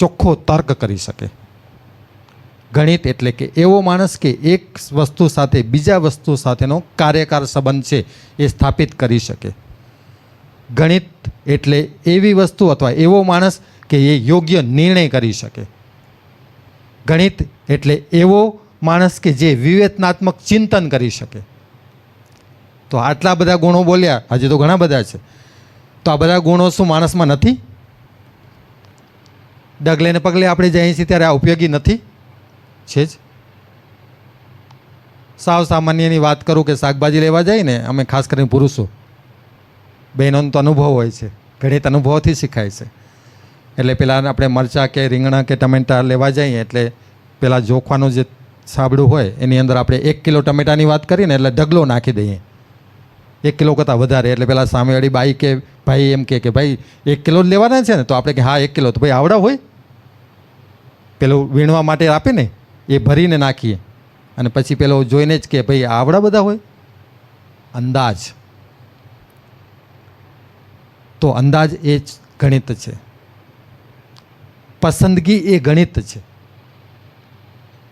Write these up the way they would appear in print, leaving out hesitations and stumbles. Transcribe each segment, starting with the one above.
ચોખ્ખો તર્ક કરી શકે. ગણિત એટલે કે એવો માણસ કે એક વસ્તુ સાથે બીજા વસ્તુ સાથેનો કાર્યકાર સંબંધ છે એ સ્થાપિત કરી શકે. ગણિત એટલે એવી વસ્તુ અથવા એવો માણસ કે એ યોગ્ય નિર્ણય કરી શકે. ગણિત એટલે એવો માણસ કે જે વિવેચનાત્મક ચિંતન કરી શકે. તો આટલા બધા ગુણો બોલ્યા, હજી તો ઘણા બધા છે. તો આ બધા ગુણો શું માણસમાં નથી? ડગલે ને પગલે આપણે જઈએ છીએ ત્યારે આ ઉપયોગી નથી? છે જ. સાવ સામાન્યની વાત કરું કે શાકભાજી લેવા જાય ને, અમે ખાસ કરીને પુરુષો, બહેનોનો તો અનુભવ હોય છે, ગણિત અનુભવથી શીખાય છે. એટલે પેલા આપણે મરચાં કે રીંગણા કે ટમેટાં લેવા જઈએ એટલે પેલા જોખવાનું જે સાબડું હોય એની અંદર આપણે 1 કિલો ટમેટાની વાત કરીને એટલે ઢગલો નાખી દઈએ, 1 કિલો કરતાં વધારે. એટલે પેલા સામેવાળી બાઈ કે ભાઈ એમ કે ભાઈ 1 કિલો જ લેવાના છે ને? તો આપણે કે હા 1 કિલો. તો ભાઈ આવડા હોય, પેલું વીણવા માટે આપે ને એ ભરીને નાખીએ અને પછી પેલો જોઈને જ કે ભાઈ આવડા બધા હોય. અંદાજ. તો અંદાજ એ જ ગણિત છે. પસંદગી એ ગણિત છે.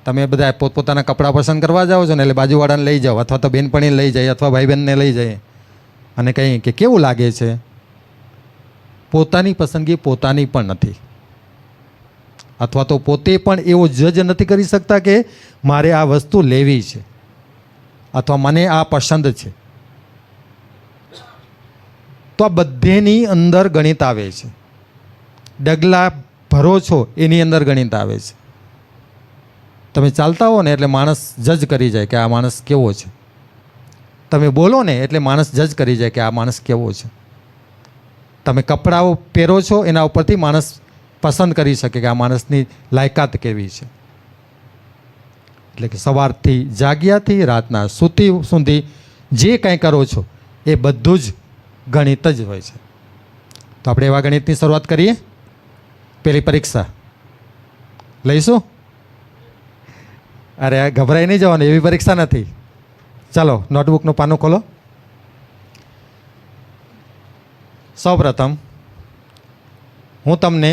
તમે બધા પોતપોતાના કપડાં પસંદ કરવા જાઓ છો ને એટલે બાજુવાળાને લઈ જાઓ અથવા તો બેનપણીને લઈ જાય અથવા ભાઈ બહેનને લઈ જાય અને કહીએ કે કેવું લાગે છે. પોતાની પસંદગી પોતાની પણ નથી, અથવા તો પોતે પણ એવો જજ નથી કરી શકતા કે મારે આ વસ્તુ લેવી છે અથવા મને આ પસંદ છે. તો આ બધેની અંદર ગણિત આવે છે. ડગલા ભરો છો એની અંદર ગણિત આવે છે. તમે ચાલતા હો ને એટલે માણસ જજ કરી જાય કે આ માણસ કેવો છે. તમે બોલો ને એટલે માણસ જજ કરી જાય કે આ માણસ કેવો છે. તમે કપડાઓ પહેરો છો એના ઉપરથી માણસ પસંદ કરી શકે કે આ માણસની લાયકાત કેવી છે. એટલે કે સવારથી જાગ્યાથી રાતના સૂતી સુધી જે કંઈ કરો છો એ બધું જ ગણિત જ હોય છે. તો આપણે એવા ગણિતની શરૂઆત કરીએ. પેલી પરીક્ષા લઈશું. અરે ગભરાઈ નહીં જવાનું, એવી પરીક્ષા નથી. ચાલો નોટબુકનું પાનું ખોલો. સૌપ્રથમ હું તમને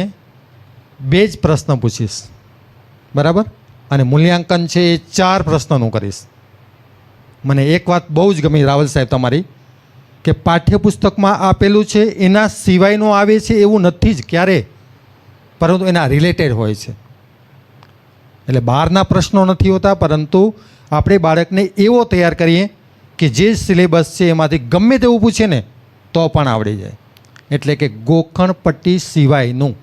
2 જ પ્રશ્ન પૂછીશ, બરાબર? અને મૂલ્યાંકન છે એ 4 પ્રશ્નોનું કરીશ. મને એક વાત બહુ જ ગમી રાવલ સાહેબ તમારી, કે પાઠ્યપુસ્તકમાં આપેલું છે એના સિવાયનું આવે છે એવું નથી જ ક્યારે, પરંતુ એના રિલેટેડ હોય છે. એટલે બહારના પ્રશ્નો નથી હોતા, પરંતુ આપણે બાળકને એવો તૈયાર કરીએ કે જે સિલેબસ છે એમાંથી ગમે તેવું પૂછે ને તો પણ આવડી જાય. એટલે કે ગોખણપટ્ટી સિવાયનું.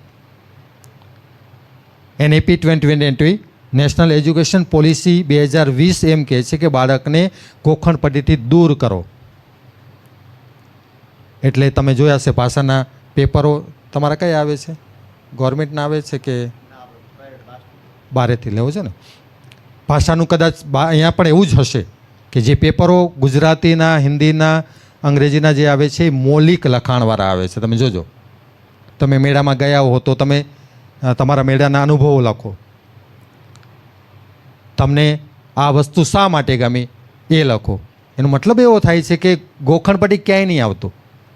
NEP 2020 નેશનલ એજ્યુકેશન પોલિસી 2020 એમ કહે છે કે બાળકને ગોખણપટ્ટીથી દૂર કરો. એટલે તમે જોયા હશે ભાષાના પેપરો તમારા કયા આવે છે? ગવર્મેન્ટના આવે છે કે બારેથી લેવો છે ને? ભાષાનું કદાચ અહીંયા પણ એવું જ હશે કે જે પેપરો ગુજરાતીના, હિન્દીના, અંગ્રેજીના જે આવે છે એ મૌલિક લખાણવાળા આવે છે. તમે જોજો, તમે મેળામાં ગયા હો તો તમે તમારા મેળાના અનુભવો લખો. તમને આ વસ્તુ શા માટે ગમી એ લખો. એનો મતલબ એવો થાય છે કે ગોખણપટ્ટી ક્યાંય નહીં આવતું.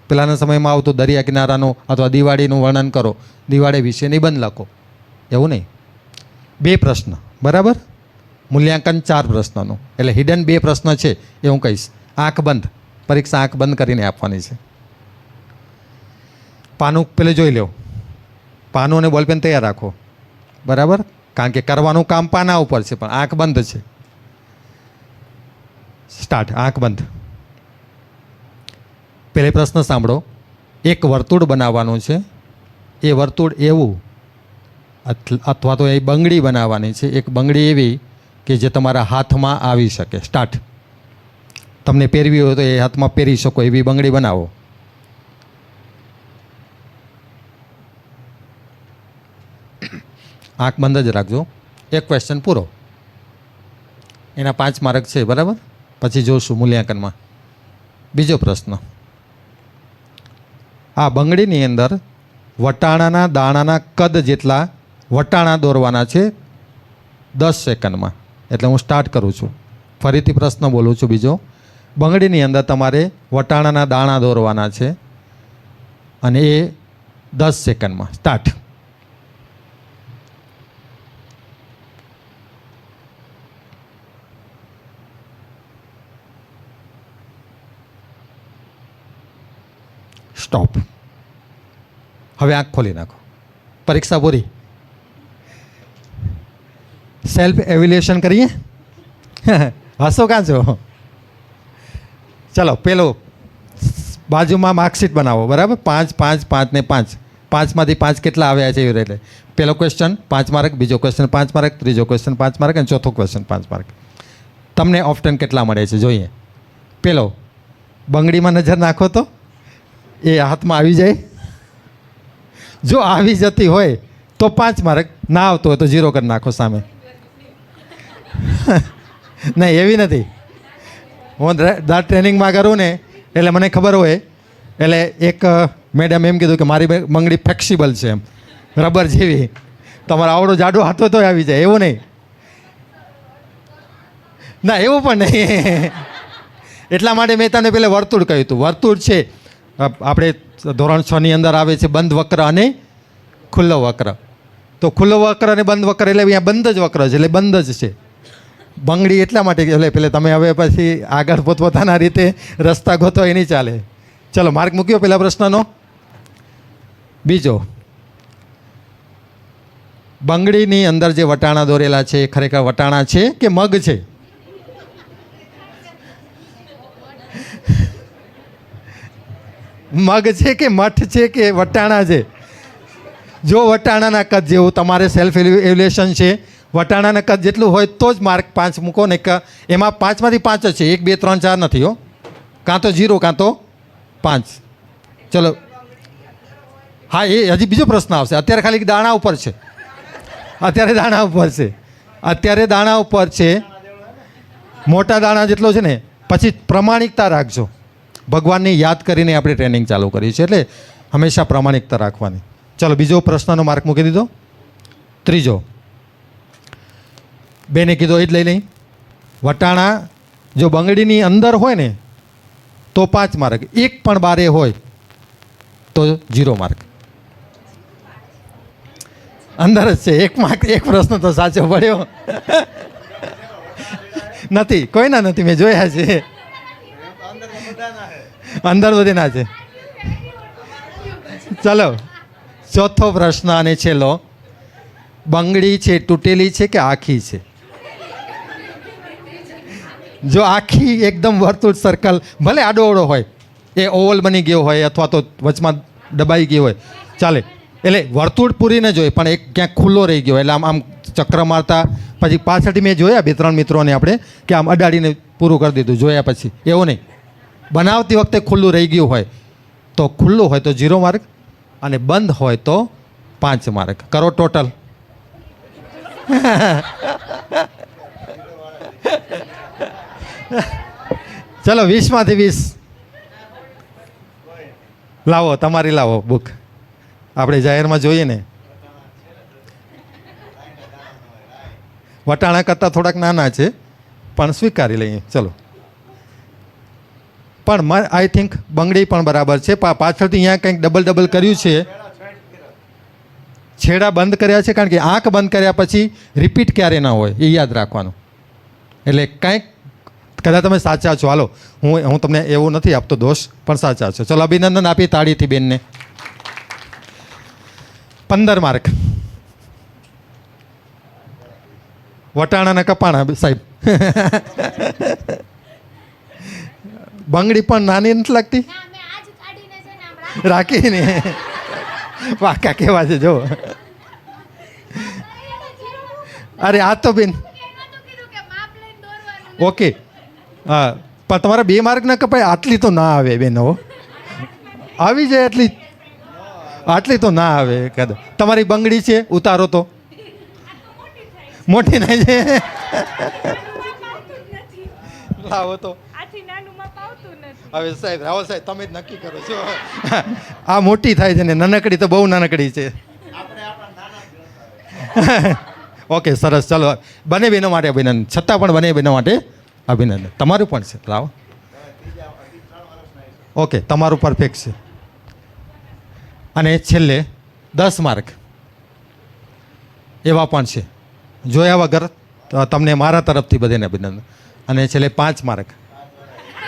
પહેલાંના સમયમાં આવતું દરિયા કિનારાનું અથવા દિવાળીનું વર્ણન કરો, દિવાળી વિશે નિબંધ લખો, એવું નહીં. 2 પ્રશ્ન, બરાબર? મૂલ્યાંકન 4 પ્રશ્નોનું. એટલે હિડન 2 પ્રશ્ન છે એ હું કહીશ. આંખ બંધ, પરીક્ષા આંખ બંધ કરીને આપવાની છે. પાનું પેલે જોઈ લો. પાનું અને બોલપેન તૈયાર રાખો, બરાબર? કારણ કે કરવાનું કામ પાના ઉપર છે પણ આંખ બંધ છે. સ્ટાર્ટ. આંખ બંધ. પહેલે પ્રશ્ન સાંભળો. એક વર્તુળ બનાવવાનું છે. એ વર્તુળ એવું અથવા તો એ બંગડી બનાવવાની છે. એક બંગડી એવી કે જે તમારા હાથમાં આવી શકે. સ્ટાર્ટ. તમને પહેરવી હોય તો એ હાથમાં પહેરી શકો એવી બંગડી બનાવો. આંખ બંધ જ રાખજો. એક ક્વેશ્ચન પૂરો. એના 5 માર્ક છે, બરાબર? પછી જોશું મૂલ્યાંકનમાં. બીજો પ્રશ્ન. આ બંગડીની અંદર વટાણાના દાણાના કદ જેટલા વટાણા દોરવાના છે 10 સેકન્ડમાં. એટલે હું સ્ટાર્ટ કરું છું. ફરીથી પ્રશ્ન બોલું છું બીજો. બંગડીની અંદર તમારે વટાણાના દાણા દોરવાના છે અને એ 10 સેકન્ડમાં. સ્ટાર્ટ. હવે આંખ ખોલી નાખો. પરીક્ષા પૂરી. સેલ્ફ એવ્યુલેશન કરીએ. હસો કાં છો? ચલો, પેલો બાજુમાં માર્કશીટ બનાવો. બરાબર, 5, 5, 5 ને 5. 5માંથી 5 કેટલા આવ્યા છે એવી રીતે. પહેલો ક્વેશ્ચન 5 માર્ક, બીજો ક્વેશ્ચન 5 માર્ક, ત્રીજો ક્વેશ્ચન 5 માર્ક અને ચોથો ક્વેશ્ચન 5 માર્ક. તમને ઓપ્શન કેટલા મળે છે જોઈએ. પેલો બંગડીમાં નજર નાખો તો એ હાથમાં આવી જાય. જો આવી જતી હોય તો 5 માર્ક, ના આવતો હોય તો 0 કરી નાખો સામે. નહીં, એવી નથી. હું દાંત ટ્રેનિંગમાં કરું ને એટલે મને ખબર હોય. એટલે એક મેડમ એમ કીધું કે મારી બંગડી ફ્લેક્સિબલ છે, એમ રબર જેવી. તમારો આવડો જાડો હાથ હોય તો આવી જાય, એવું નહીં. ના, એવું પણ નહીં. એટલા માટે મેં તમને પહેલાં વર્તુળ કહ્યું હતું. વર્તુળ છે આપણે ધોરણ 6 ની અંદર આવે છે બંધ વક્ર અને ખુલ્લો વક્ર. તો ખુલ્લો વક્ર અને બંધ વક્ર એટલે અહીંયા બંધ જ વક્ર છે, એટલે બંધ જ છે. બંગડી એટલા માટે એટલે પેલે તમે હવે પછી આગળ પોતપોતાના રીતે રસ્તા ગોતો એ નહીં ચાલે. ચલો, માર્ક મૂક્યો પેલા પ્રશ્નનો. બીજો, બંગડીની અંદર જે વટાણા દોરેલા છે એ ખરેખર વટાણા છે કે મગ છે? મગ છે કે મઠ છે કે વટાણા છે? જો વટાણાના કદ જેવું તમારે સેલ્ફ એવ્યુલેશન છે, વટાણાના કદ જેટલું હોય તો જ માર્ક 5 મૂકો ને. એમાં 5માંથી 5 જ છે, 1, 2, 3, 4 નથી હો. કાં તો 0 કાં તો 5. ચલો, હા, એ હજી બીજો પ્રશ્ન આવશે. અત્યારે ખાલી દાણા ઉપર છે. અત્યારે દાણા ઉપર છે. અત્યારે દાણા ઉપર છે. મોટા દાણા જેટલો છે ને. પછી પ્રમાણિકતા રાખજો. ભગવાનની યાદ કરીને આપણે ટ્રેનિંગ ચાલુ કરી છે, એટલે હંમેશા પ્રમાણિકતા રાખવાની. ચલો, બીજો પ્રશ્નનો માર્ક મૂકી દીધો. ત્રીજો, બેને કીધો એ જ લઈ લઈ. વટાણા જો બંગડીની અંદર હોય ને તો 5 માર્ક, એક પણ બારે હોય તો 0 માર્ક. અંદર જ છે. 1 માર્ક, 1 પ્રશ્ન તો સાચો પડ્યો. નથી, કોઈના નથી, મેં જોયા છે. અંદર બધી ના છે. ચલો, ચોથો પ્રશ્ન અને છેલ્લો. બંગડી છે તૂટેલી છે કે આખી છે? જો આખી એકદમ વર્તુળ સર્કલ, ભલે આડો અવળો હોય, એ ઓવલ બની ગયો હોય અથવા તો વચમાં દબાઈ ગયો હોય ચાલે. એટલે વર્તુળ પૂરી ન જોઈએ, પણ એક ક્યાંક ખુલ્લો રહી ગયો એટલે આમ ચક્ર મારતા પછી પાછળથી મેં જોયા 2-3 મિત્રોને આપણે કે આમ અડાડીને પૂરું કરી દીધું. જોયા પછી એવું નહીં. બનાવતી વખતે ખુલ્લું રહી ગયું હોય તો ખુલ્લું હોય તો 0 માર્ક અને બંધ હોય તો 5 માર્ક. કરો ટોટલ. ચલો, 20માંથી 20 લાવો. તમારી લાવો બુક. આપણે જાહેરમાં જોઈએ ને. વટાણા કરતાં થોડાક નાના છે પણ સ્વીકારી લઈએ. ચલો, પણ આઈ થિંક બંગડી પણ બરાબર છે. પાછળથી અહીંયા કંઈક ડબલ કર્યું છે. છેડા બંધ કર્યા છે, કારણ કે આંખ બંધ કર્યા પછી રિપીટ ક્યારે ના હોય એ યાદ રાખવાનું. એટલે કંઈક કદાચ તમે સાચા છો. હાલો, હું તમને એવું નથી આપતો દોષ, પણ સાચા છો. ચલો, અભિનંદન આપી તાળીથી બેનને. 15 માર્ક. વટાણાના કપાણા સાહેબ. બંગડી પણ નાની નથી લાગતી? રાખીને વાકા કેવા છે જો. અરે આ તો બેન ઓકે. હા, પણ તમારા 2 માર્ક ના કપાય. આટલી તો ના આવે બેન. હો, આવી જાય આટલી તો ના આવે. કદાચ તમારી બંગડી છે, ઉતારો તો. મોટી ના છે. લાવો તો. હવે સાહેબ, રાહુલ સાહેબ, તમે જ નક્કી કરો છો. આ મોટી થાય છે ને નાનકડી તો બહુ નાનકડી છે. ઓકે, સરસ. ચલો, બંને બહેનો માટે અભિનંદન. છતાં પણ બંને બહેનો માટે અભિનંદન. તમારું પણ છે. લાવો. ઓકે, તમારું પરફેક્ટ છે. અને છેલ્લે 10 માર્ક એવા પણ છે. જોયા વગર તમને મારા તરફથી બધાને અભિનંદન. અને છેલ્લે 5 માર્ક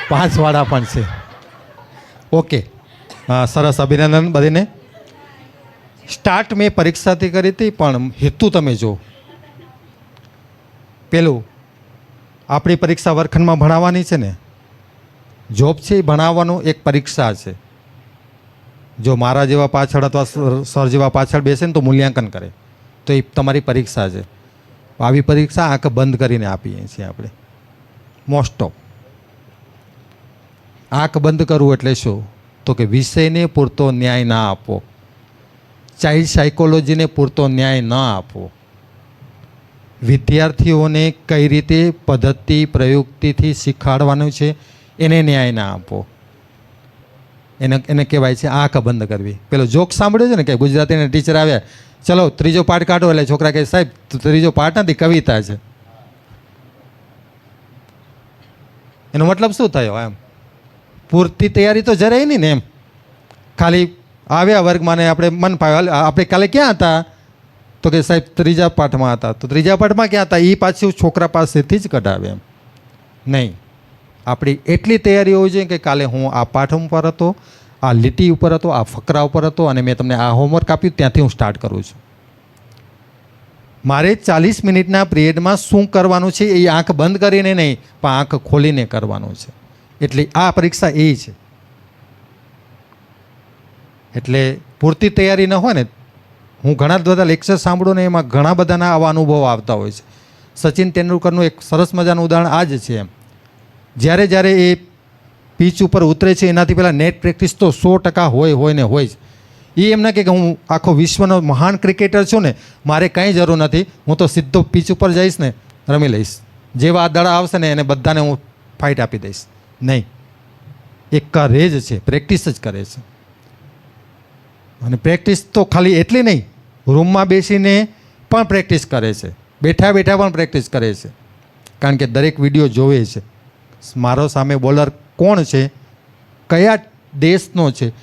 5 વાળા પણ છે. ઓકે, સરસ. અભિનંદન બધાને. સ્ટાર્ટ મેં પરીક્ષાથી કરી હતી, પણ હેતુ તમે જો. પેલું આપણી પરીક્ષા વર્ગખંડમાં ભણાવવાની છે ને, જોબ છે એ ભણાવવાનું એક પરીક્ષા છે. જો મારા જેવા પાછળ અથવા સર જેવા પાછળ બેસે ને તો મૂલ્યાંકન કરે, તો એ તમારી પરીક્ષા છે. આવી પરીક્ષા આંખ બંધ કરીને આપીએ છીએ આપણે મોસ્ટ ઓફ. આંખ બંધ કરવું એટલે શું? તો કે વિષયને પૂરતો ન્યાય ના આપવો, ચાઇલ્ડ સાયકોલોજીને પૂરતો ન્યાય ન આપવો, વિદ્યાર્થીઓને કઈ રીતે પદ્ધતિ પ્રયુક્તિથી શીખવાડવાનું છે એને ન્યાય ના આપવો. એને કહેવાય છે આંખ બંધ કરવી. પેલો જોક સાંભળ્યો છે ને કે ગુજરાતીના ટીચર આવ્યા, ચલો ત્રીજો પાઠ કાઢો, એટલે છોકરા કહે સાહેબ ત્રીજો પાઠ નથી, કવિતા છે. એનો મતલબ શું થયો? એમ પૂરતી તૈયારી તો જરાય નહીં ને. એમ ખાલી આવ્યા વર્ગમાં ને આપણે મન ફાવે, આપણે કાલે ક્યાં હતા? તો કે સાહેબ ત્રીજા પાઠમાં હતા. તો ત્રીજા પાઠમાં ક્યાં હતા? એ પાછું છોકરા પાસેથી જ કઢાવે. એમ નહીં, આપણી એટલી તૈયારી હોવી જોઈએ કે કાલે હું આ પાઠ ઉપર હતો, આ લીટી ઉપર હતો, આ ફકરા ઉપર હતો, અને મેં તમને આ હોમવર્ક આપ્યું, ત્યાંથી હું સ્ટાર્ટ કરું છું. મારે 40 મિનિટના પિરિયડમાં શું કરવાનું છે એ આંખ બંધ કરીને નહીં, પણ આંખ ખોલીને કરવાનું છે. એટલે આ પરીક્ષા એ છે. એટલે પૂરતી તૈયારી ન હોય ને, હું ઘણા બધા લેક્ચર સાંભળું ને એમાં ઘણા બધાના આવા અનુભવો આવતા હોય છે. સચિન તેંડુલકરનું એક સરસ મજાનું ઉદાહરણ આ જ છે. એમ જ્યારે એ પીચ ઉપર ઉતરે છે એનાથી પહેલાં નેટ પ્રેક્ટિસ તો 100% હોય ને હોય જ. એ એમ ના કે હું આખો વિશ્વનો મહાન ક્રિકેટર છું ને, મારે કાંઈ જરૂર નથી, હું તો સીધો પીચ ઉપર જઈશ ને રમી લઈશ, જેવા દડા આવશે ને એને બધાને હું ફાઇટ આપી દઈશ. નહીં, એ કરે જ છે, પ્રેક્ટિસ જ કરે છે. અને પ્રેક્ટિસ તો ખાલી એટલી નહીં, રૂમમાં બેસીને પણ પ્રેક્ટિસ કરે છે, બેઠા બેઠા પણ પ્રેક્ટિસ કરે છે. કારણ કે દરેક વિડીયો જોવે છે, મારો સામે બોલર કોણ છે, કયા દેશનો છે,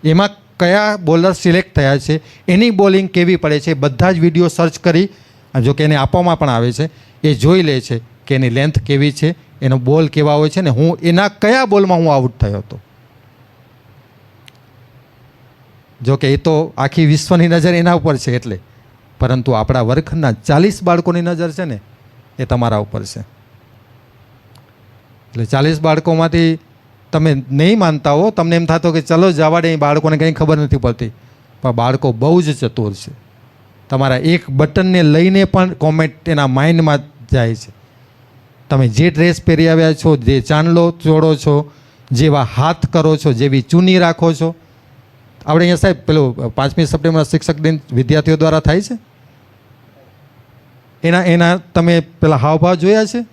એમાં કયા બોલર સિલેક્ટ થયા છે, એની બોલિંગ કેવી પડે છે, બધા જ વિડીયો સર્ચ કરી, જો કે એને આપવામાં પણ આવે છે, એ જોઈ લે છે કે એની લેન્થ કેવી છે, એનો બોલ કેવા હોય છે, ને હું એના કયા બોલમાં હું આઉટ થયો હતો. જો કે એ તો આખી વિશ્વની નજર એના ઉપર છે એટલે, પરંતુ આપણા વર્ગખંડના 40 બાળકોની નજર છે ને એ તમારા ઉપર છે. એટલે 40 બાળકોમાંથી તમે નહીં માનતા હો, તમને એમ થતો કે ચલો જવા દે, બાળકોને કંઈ ખબર નથી પડતી, પણ બાળકો બહુ જ ચતુર છે. તમારા એક બટનને લઈને પણ કોમેન્ટ એના માઇન્ડમાં જાય છે. તમે જે ડ્રેસ પહેરી આવ્યા છો, જે ચાંદલો ચોડો છો, જેવા હાથ કરો છો, જેવી ચૂની રાખો છો. આપણે અહીંયા સાહેબ પેલું 5મી સપ્ટેમ્બર શિક્ષક દિન વિદ્યાર્થીઓ દ્વારા થાય છે, એના તમે પેલા હાવભાવ જોયા છે?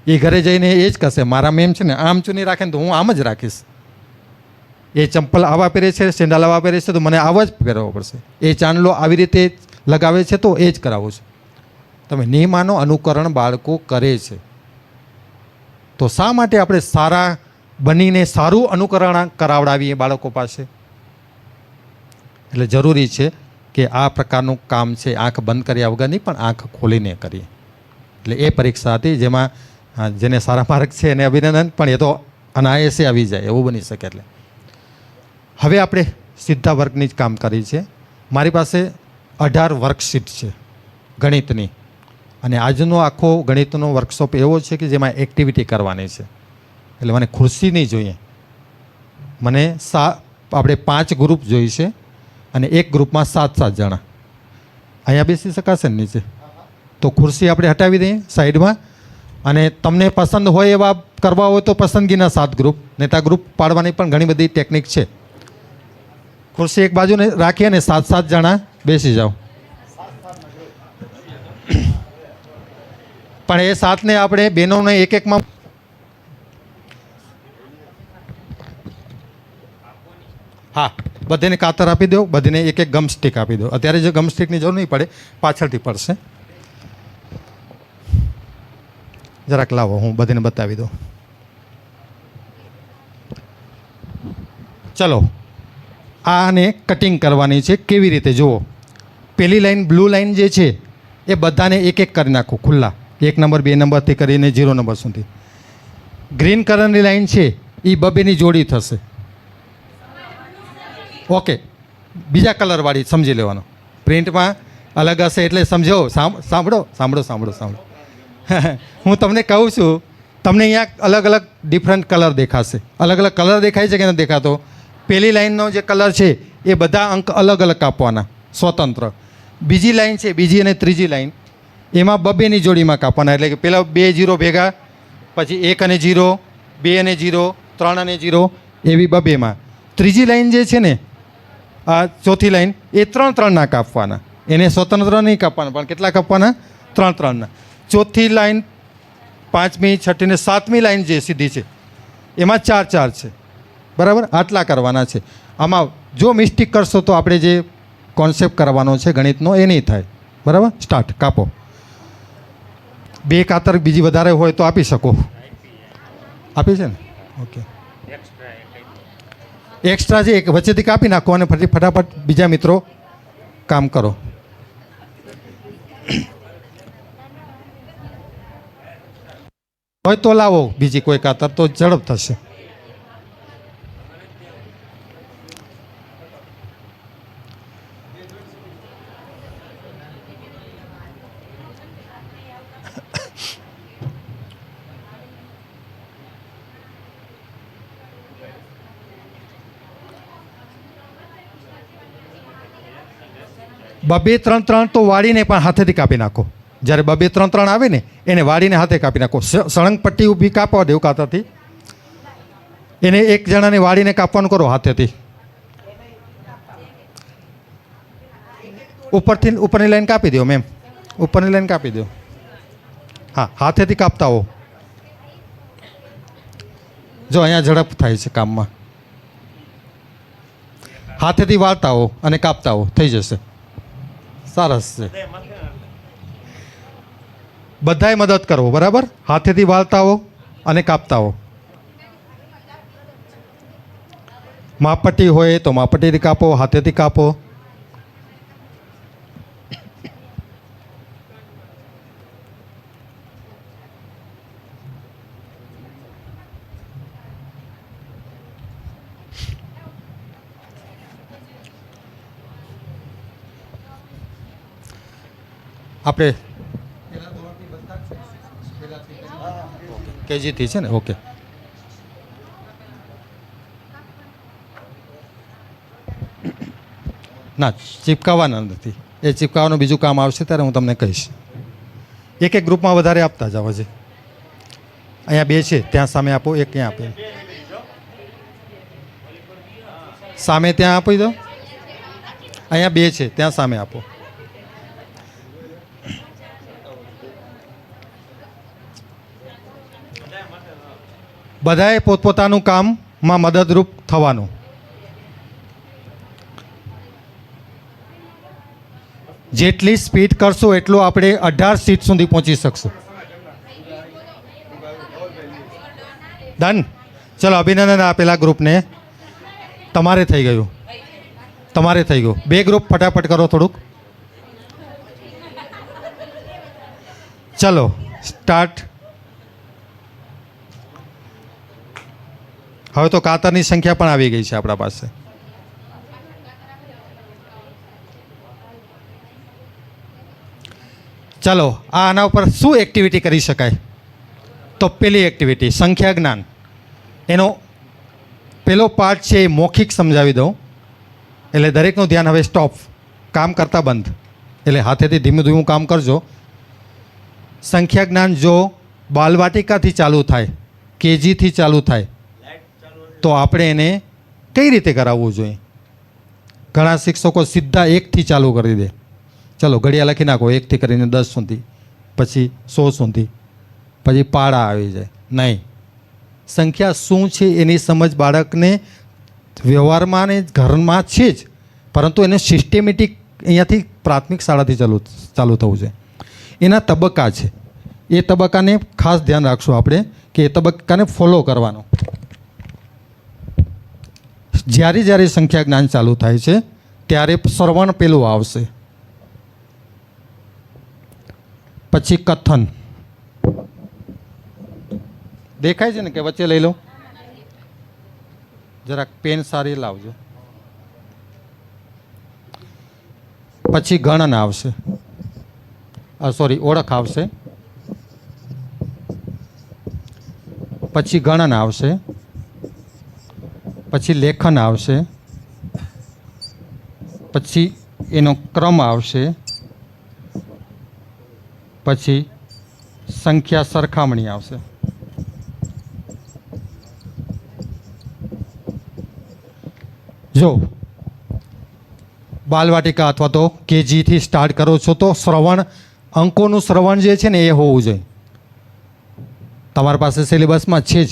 એ ઘરે જઈને એ જ કહેશે, મારા મેમ છે ને આમ ચૂની રાખે ને તો હું આમ જ રાખીશ. એ ચંપલ આવા પહેરે છે, સેન્ડલ આવા પહેરે છે, તો મને આવા જ પહેરવો પડશે. એ ચાંદલો આવી રીતે લગાવે છે તો એ જ કરાવું છું. તમે નહીં માનો, અનુકરણ બાળકો કરે છે. તો શા માટે આપણે સારા બનીને સારું અનુકરણ કરાવડાવીએ બાળકો પાસે? એટલે જરૂરી છે કે આ પ્રકારનું કામ છે આંખ બંધ કર્યા વગર નહીં, પણ આંખ ખોલીને કરીએ. એટલે એ પરીક્ષા હતી જેમાં જેને સારા માર્ક છે એને અભિનંદન, પણ એ તો અનાયાસે આવી જાય એવું બની શકે. એટલે હવે આપણે સીધા વર્ગની જ કામ કરી છે. મારી પાસે 18 વર્કશીટ છે ગણિતની, અને આજનો આખો ગણિતનો વર્કશોપ એવો છે કે જેમાં એક્ટિવિટી કરવાની છે. એટલે મને ખુરશી નહીં જોઈએ, મને આપણે 5 ગ્રુપ જોઈશે, અને એક ગ્રુપમાં 7 જણા. અહીંયા બેસી શકાશે ને નીચે? તો ખુરશી આપણે હટાવી દઈએ સાઈડમાં, અને તમને પસંદ હોય એવા કરવા હોય તો પસંદગીના 7 ગ્રુપ, નેતા ગ્રુપ પાડવાની પણ ઘણી બધી ટેકનિક છે. ખુરશી એક બાજુ રાખી અને 7 જણા બેસી જાઓ. પણ એ 7ને આપણે બહેનોને એકમાં હા બધીને કાતર આપી દો, બધીને એક ગમ સ્ટીક આપી દો. અત્યારે જે ગમ સ્ટીકની જરૂર નહીં પડે, પાછળથી પડશે. જરાક લાવો, હું બધીને બતાવી દઉં. ચલો, આને કટિંગ કરવાની છે. કેવી રીતે જુઓ, પહેલી લાઈન બ્લુ લાઈન જે છે એ બધાને એક કરી નાખો ખુલ્લા, 1 નંબર 2 નંબરથી કરીને 0 નંબર સુધી. ગ્રીન કલરની લાઈન છે એ બબેની જોડી થશે. ઓકે, બીજા કલરવાળી સમજી લેવાનું. પ્રિન્ટમાં અલગ હશે એટલે સમજો. સાંભળો. હું તમને કહું છું, તમને અહીંયા અલગ અલગ ડિફરન્ટ કલર દેખાશે. અલગ અલગ કલર દેખાય છે કે નથી દેખાતો? પહેલી લાઈનનો જે કલર છે એ બધા અંક અલગ અલગ કાપવાના સ્વતંત્ર. બીજી લાઈન છે, બીજી અને ત્રીજી લાઈન, એમાં બબેની જોડીમાં કાપવાના. એટલે કે પહેલાં 2 0 ભેગા, પછી 1 અને 0, 2 અને 0, 3 અને 0, એવી બબેમાં. ત્રીજી લાઈન જે છે ને, આ ચોથી લાઈન, એ 3 3ના કાપવાના. એને સ્વતંત્ર નહીં કાપવાના, પણ કેટલા કાપવાના? 3 3ના. ચોથી લાઈન, 5મી, 6ઠી ને 7મી લાઈન જે સીધી છે એમાં 4 4 છે. બરાબર? આટલા કરવાના છે. આમાં જો મિસ્ટેક કરશો તો આપણે જે કોન્સેપ્ટ કરવાનો છે ગણિતનો એ નહીં થાય. બરાબર? સ્ટાર્ટ. કાપો. 2 કાતર બીજી વધારે હોય તો આપી શકો. આપી છે ને? ઓકે. એક્સ્ટ્રા જે એક વચ્ચેથી કાપી નાખો અને ફરી ફટાફટ બીજા મિત્રો કામ કરો. હોય તો લાવો બીજી કોઈ કાતર, તો ઝડપ થશે. બબે 3 3 તો વાળીને પણ હાથેથી કાપી નાખો. જ્યારે બબે 3 3 આવે ને એને વાળીને હાથે કાપી નાખો. સળંગ પટ્ટી ઊભી કાપવા દેવું કાતરથી, એને એક જણાને વાળીને કાપવાનું કરો હાથેથી. ઉપરની લાઈન કાપી દો મેમ, ઉપરની લાઈન કાપી દો. હા, હાથેથી કાપતા હો. જો અહીંયા ઝડપ થાય છે કામમાં. હાથેથી વાળતા હો અને કાપતા હો, થઈ જશે. સરસ છે. બધાએ મદદ કરો. બરાબર? હાથેથી વાળતા હો અને કાપતા હો. માપપટ્ટી હોય તો માપપટ્ટીથી કાપો, હાથેથી કાપો. આપણે કેજીથી છે ને? ઓકે. ના, ચીપકાવવાના નથી. એ ચીપકાવવાનું બીજું કામ આવશે ત્યારે હું તમને કહીશ. એક એક ગ્રુપમાં વધારે આપતા જાવ. હજી અહીંયા 2 છે, ત્યાં સામે આપો. એક ક્યાં આપે? સામે ત્યાં આપી દો. અહીંયા 2 છે, ત્યાં સામે આપો. બધાએ પોતપોતાનું કામમાં મદદરૂપ થવાનું. જેટલી સ્પીડ કરશો એટલું આપણે 18 સીટ સુધી પહોંચી શકશું. ડન. ચલો, અભિનંદન આપેલા ગ્રુપને. તમારે થઈ ગયું. 2 ગ્રુપ ફટાફટ કરો થોડુંક. ચલો, સ્ટાર્ટ. હવે તો કાતરની સંખ્યા પણ આવી ગઈ છે આપણા પાસે. ચલો, આના ઉપર શું એક્ટિવિટી કરી શકાય? તો પેલી એક્ટિવિટી સંખ્યા જ્ઞાન. એનો પેલો પાર્ટ છે એ મૌખિક સમજાવી દઉં. એટલે દરેકનું ધ્યાન હવે સ્ટોપ, કામ કરતાં બંધ. એટલે હાથેથી ધીમું ધીમું કામ કરજો. સંખ્યા જ્ઞાન જો બાલવાટિકાથી ચાલુ થાય, કેજીથી ચાલુ થાય, તો આપણે એને કઈ રીતે કરાવવું જોઈએ? ઘણા શિક્ષકો સીધા 1થી ચાલુ કરી દે. ચલો, ઘડિયા લખી નાખો 1થી કરીને 10 સુધી, પછી 100 સુધી, પછી પાડા આવી જાય. નહીં, સંખ્યા શું છે એની સમજ બાળકને વ્યવહારમાં ને ઘરમાં છે જ, પરંતુ એને સિસ્ટેમેટિક અહીંયાથી પ્રાથમિક શાળાથી ચાલુ થવું છે. એના તબક્કા છે, એ તબક્કાને ખાસ ધ્યાન રાખશું આપણે કે એ તબક્કાને ફોલો કરવાનો. જ્યારે જ્યારે સંખ્યા જ્ઞાન ચાલુ થાય છે ત્યારે શ્રવણ પેલું આવશે, પછી કથન. દેખાય છે ને કે વચ્ચે લઈ લો? જરાક પેન સારી લાવજો. પછી ગણન આવશે, સોરી ઓળખ આવશે, પછી ગણન આવશે, પછી લેખન આવશે, પછી એનો ક્રમ આવશે, પછી સંખ્યા સરખામણી આવશે. જો બાલવાટિકા અથવા તો કેજીથી સ્ટાર્ટ કરો છો તો શ્રવણ, અંકોનું શ્રવણ જે છે ને એ હોવું જોઈએ. તમારી પાસે સિલેબસમાં છે જ.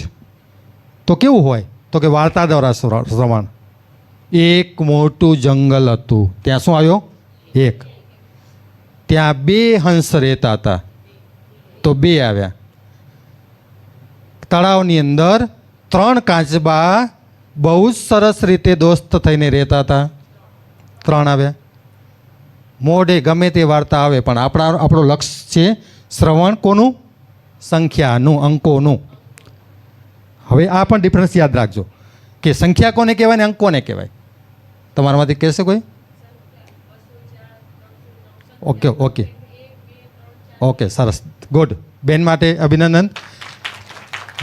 તો કેવું હોય તો કે વાર્તા દ્વારા શ્રવણ. એક મોટું જંગલ હતું, ત્યાં શું આવ્યો? એક. ત્યાં 2 હંસ રહેતા હતા, તો 2 આવ્યા. તળાવની અંદર 3 કાચબા બહુ જ સરસ રીતે દોસ્ત થઈને રહેતા હતા, 3 આવ્યા. મોઢે ગમે તે વાર્તા આવે પણ આપણો લક્ષ્ય છે શ્રવણ કોનું? સંખ્યાનું, અંકોનું. હવે આ પણ ડિફરન્સ યાદ રાખજો કે સંખ્યા કોને કહેવાય ને અંક કોને કહેવાય. તમારામાંથી કહેશે કોઈ? ઓકે ઓકે ઓકે, સરસ, ગુડ. બેન માટે અભિનંદન.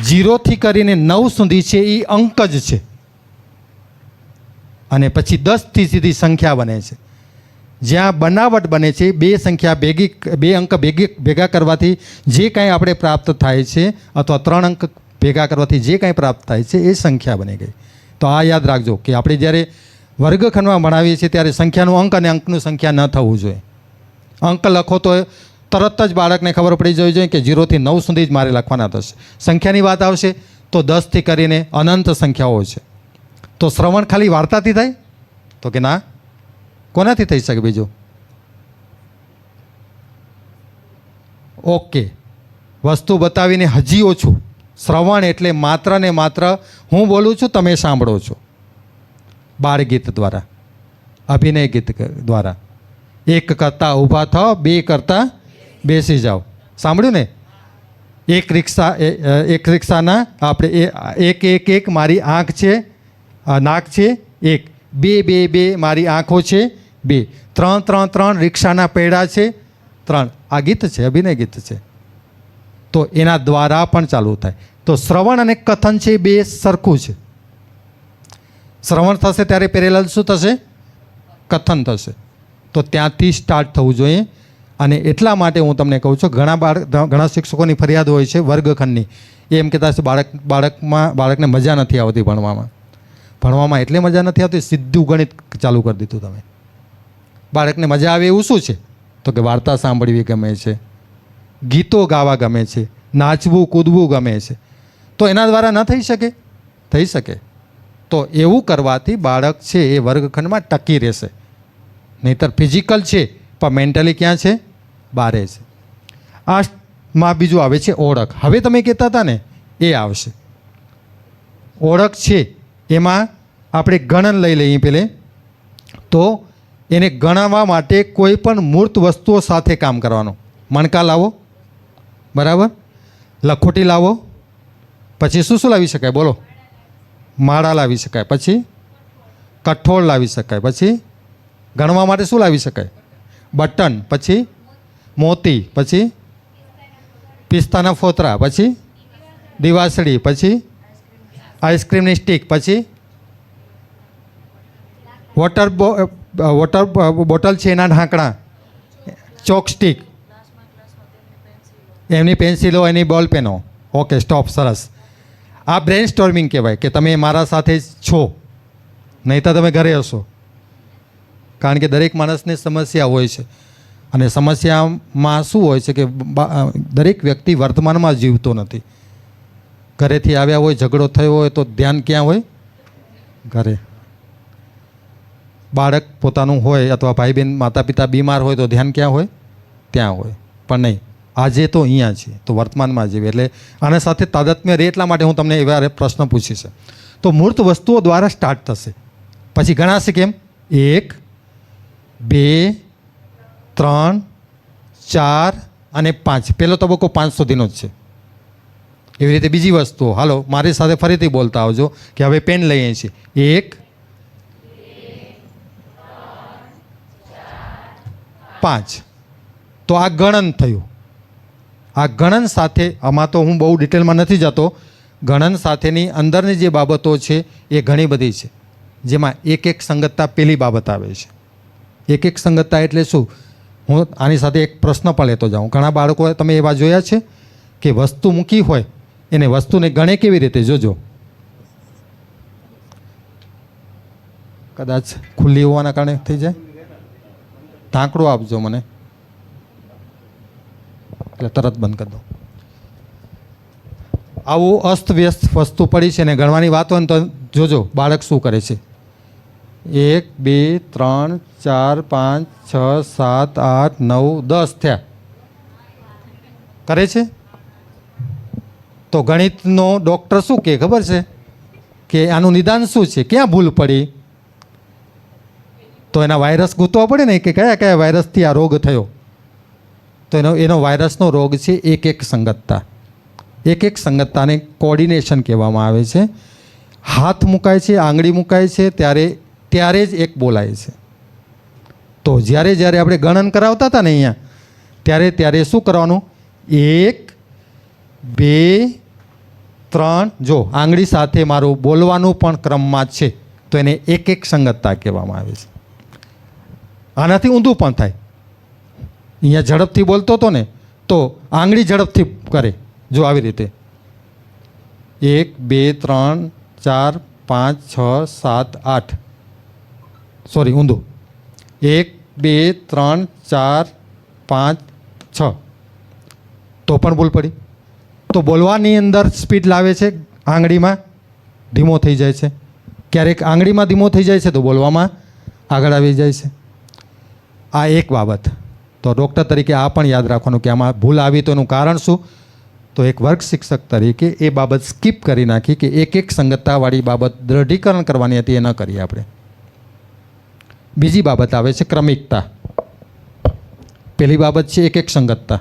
0થી કરીને 9 સુધી છે એ અંક જ છે, અને પછી 10થી સીધી સંખ્યા બને છે. જ્યાં બનાવટ બને છે 2 સંખ્યા ભેગી, 2 અંક ભેગા કરવાથી જે કાંઈ આપણે પ્રાપ્ત થાય છે, અથવા 3 અંક ભેગા કરવાથી જે કાંઈ પ્રાપ્ત થાય છે એ સંખ્યા બની ગઈ. તો આ યાદ રાખજો કે આપણે જ્યારે વર્ગખંડમાં ભણાવીએ છીએ ત્યારે સંખ્યાનું અંક અને અંકનું સંખ્યા ન થવું જોઈએ. અંક લખો તો તરત જ બાળકને ખબર પડી જવી જોઈએ કે 0થી 9 સુધી જ મારે લખવાના થશે. સંખ્યાની વાત આવશે તો 10થી કરીને અનંત સંખ્યાઓ છે. તો શ્રવણ ખાલી વાર્તાથી થાય? તો કે ના. કોનાથી થઈ શકે બીજું? ઓકે, વસ્તુ બતાવીને હજી ઓછું. શ્રવણ એટલે માત્ર ને માત્ર હું બોલું છું, તમે સાંભળો છો. બાળ ગીત દ્વારા, અભિનય ગીત દ્વારા. 1 કરતાં ઊભા થાઓ, 2 કરતાં બેસી જાઓ. સાંભળ્યું ને? એક રિક્ષાના આપણે એક મારી આંખ છે, નાક છે 1, 2 મારી આંખો છે 2, 3 રિક્ષાના પૈડા છે 3. આ ગીત છે, અભિનય ગીત છે. તો એના દ્વારા પણ ચાલુ થાય. તો શ્રવણ અને કથન છે 2 સરખું છે. શ્રવણ થશે ત્યારે પેરેલલ શું થશે? કથન થશે. તો ત્યાંથી સ્ટાર્ટ થવું જોઈએ. અને એટલા માટે હું તમને કહું છું, ઘણા શિક્ષકોની ફરિયાદ હોય છે વર્ગખંડની. એમ કહેતા છે બાળકને મજા નથી આવતી ભણવામાં એટલે મજા નથી આવતી, સીધું ગણિત ચાલુ કરી દીધું તમે. બાળકને મજા આવે એવું શું છે? તો કે વાર્તા સાંભળવી ગમે છે, ગીતો ગાવા ગમે છે, નાચવું કૂદવું ગમે છે. તો એના દ્વારા ન થઈ શકે? થઈ શકે. તો એવું કરવાથી બાળક છે એ વર્ગખંડમાં ટકી રહેશે. નહીંતર ફિઝિકલ છે પણ મેન્ટલી ક્યાં છે? બારે છે. આમાં બીજું આવે છે ઓળખ. હવે તમે કહેતા હતા ને એ આવશે. ઓળખ છે એમાં આપણે ગણન લઈ લઈએ પહેલે. તો એને ગણવા માટે કોઈ પણ મૂર્ત વસ્તુઓ સાથે કામ કરવાનું. મણકા લાવો, બરાબર, લખોટી લાવો, પછી શું લાવી શકાય બોલો? માળા લાવી શકાય, પછી કઠોળ લાવી શકાય, પછી ગણવા માટે શું લાવી શકાય? બટન, પછી મોતી, પછી પિસ્તાના ફોતરા, પછી દિવાસળી, પછી આઈસ્ક્રીમની સ્ટીક, પછી વોટર બોટલ છે એના ઢાંકણા, ચોક સ્ટીક, એમની પેન્સિલો, એની બોલ પેનો. ઓકે, સ્ટોપ, સરસ. આ બ્રેન સ્ટોર્મિંગ કહેવાય કે તમે મારા સાથે છો, નહીં તો તમે ઘરે હશો. કારણ કે દરેક માણસને સમસ્યા હોય છે, અને સમસ્યામાં શું હોય છે કે દરેક વ્યક્તિ વર્તમાનમાં જીવતો નથી. ઘરેથી આવ્યા હોય, ઝઘડો થયો હોય તો ધ્યાન ક્યાં હોય? ઘરે. બાળક પોતાનું હોય અથવા ભાઈ બહેન માતા પિતા બીમાર હોય તો ધ્યાન ક્યાં હોય? ત્યાં હોય. પણ નહીં, આજે તો અહીંયા છે, તો વર્તમાનમાં જીવે. એટલે આના સાથે તાદાત્મ્ય રહે. એટલા માટે હું તમને એવા પ્રશ્ન પૂછીશ. તો મૂર્ત વસ્તુઓ દ્વારા સ્ટાર્ટ થશે, પછી ગણાશે કેમ? 1, 2, 3, 4 અને 5. પહેલો તબક્કો 5 સુધીનો જ છે. એવી રીતે બીજી વસ્તુઓ. હાલો, મારી સાથે ફરીથી બોલતા આવજો કે હવે પેન લઈએ છીએ. 1, 2, 3, 4, 5, 5. તો આ ગણન થયું. આ ગણન સાથે, આમાં તો હું બહુ ડિટેલમાં નથી જતો, ગણન સાથેની અંદરની જે બાબતો છે એ ઘણી બધી છે, જેમાં એક એક સંગતતા પેલી બાબત આવે છે. એક એક સંગતતા એટલે શું? હું આની સાથે એક પ્રશ્ન પણ લેતો જાઉં. ઘણા બાળકો તમે એવા જોયા છે કે વસ્તુ મૂકી હોય એને વસ્તુને ગણે કેવી રીતે? જોજો, કદાચ ખુલ્લી હોવાના કારણે થઈ જાય. ઢાંકડું આપજો મને, એટલે તરત બંધ કરી દો. આવું અસ્તવ્યસ્ત વસ્તુ પડી છે ને ગણવાની વાત હોય ને તો જોજો બાળક શું કરે છે. 1 2 3 4 5 6 7 8 9 10 થયા કરે છે. તો ગણિતનો ડૉક્ટર શું કહે ખબર છે કે આનું નિદાન શું છે, ક્યાં ભૂલ પડી? તો એના વાયરસ ગૂંથવા પડે ને કે કયા કયા વાયરસથી આ રોગ થયો. તો એનો વાયરસનો રોગ છે એક એક સંગતતા. એક એક સંગતતાને કોર્ડિનેશન કહેવામાં આવે છે. હાથ મુકાય છે, આંગળી મુકાય છે, ત્યારે જ એક બોલાય છે. તો જ્યારે આપણે ગણન કરાવતા હતા ને અહીંયા, ત્યારે શું કરવાનું? 1 2 3, જો આંગળી સાથે મારું બોલવાનું પણ ક્રમમાં છે તો એને એક એક સંગતતા કહેવામાં આવે છે. આનાથી ઊંધું પણ થાય. અહીંયા ઝડપથી બોલતો હતો ને તો આંગળી ઝડપથી કરે, જો આવી રીતે 1 2 3 4 5 6 7 8, સોરી ઊંધું, 1 2 3 4 5 6, તો પણ ભૂલ પડી. તો બોલવાની અંદર સ્પીડ લાવે છે, આંગળીમાં ધીમો થઈ જાય છે. ક્યારેક આંગળીમાં ધીમો થઈ જાય છે તો બોલવામાં આગળ આવી જાય છે. આ એક બાબત. તો ડૉક્ટર તરીકે આ પણ યાદ રાખવાનું કે આમાં ભૂલ આવી તો એનું કારણ શું? તો એક વર્ગ શિક્ષક તરીકે એ બાબત સ્કીપ કરી નાખી કે એક એક સંગતતાવાળી બાબત દૃઢીકરણ કરવાની હતી, એ ન કરીએ આપણે. બીજી બાબત આવે છે ક્રમિકતા. પહેલી બાબત છે એક એક સંગતતા.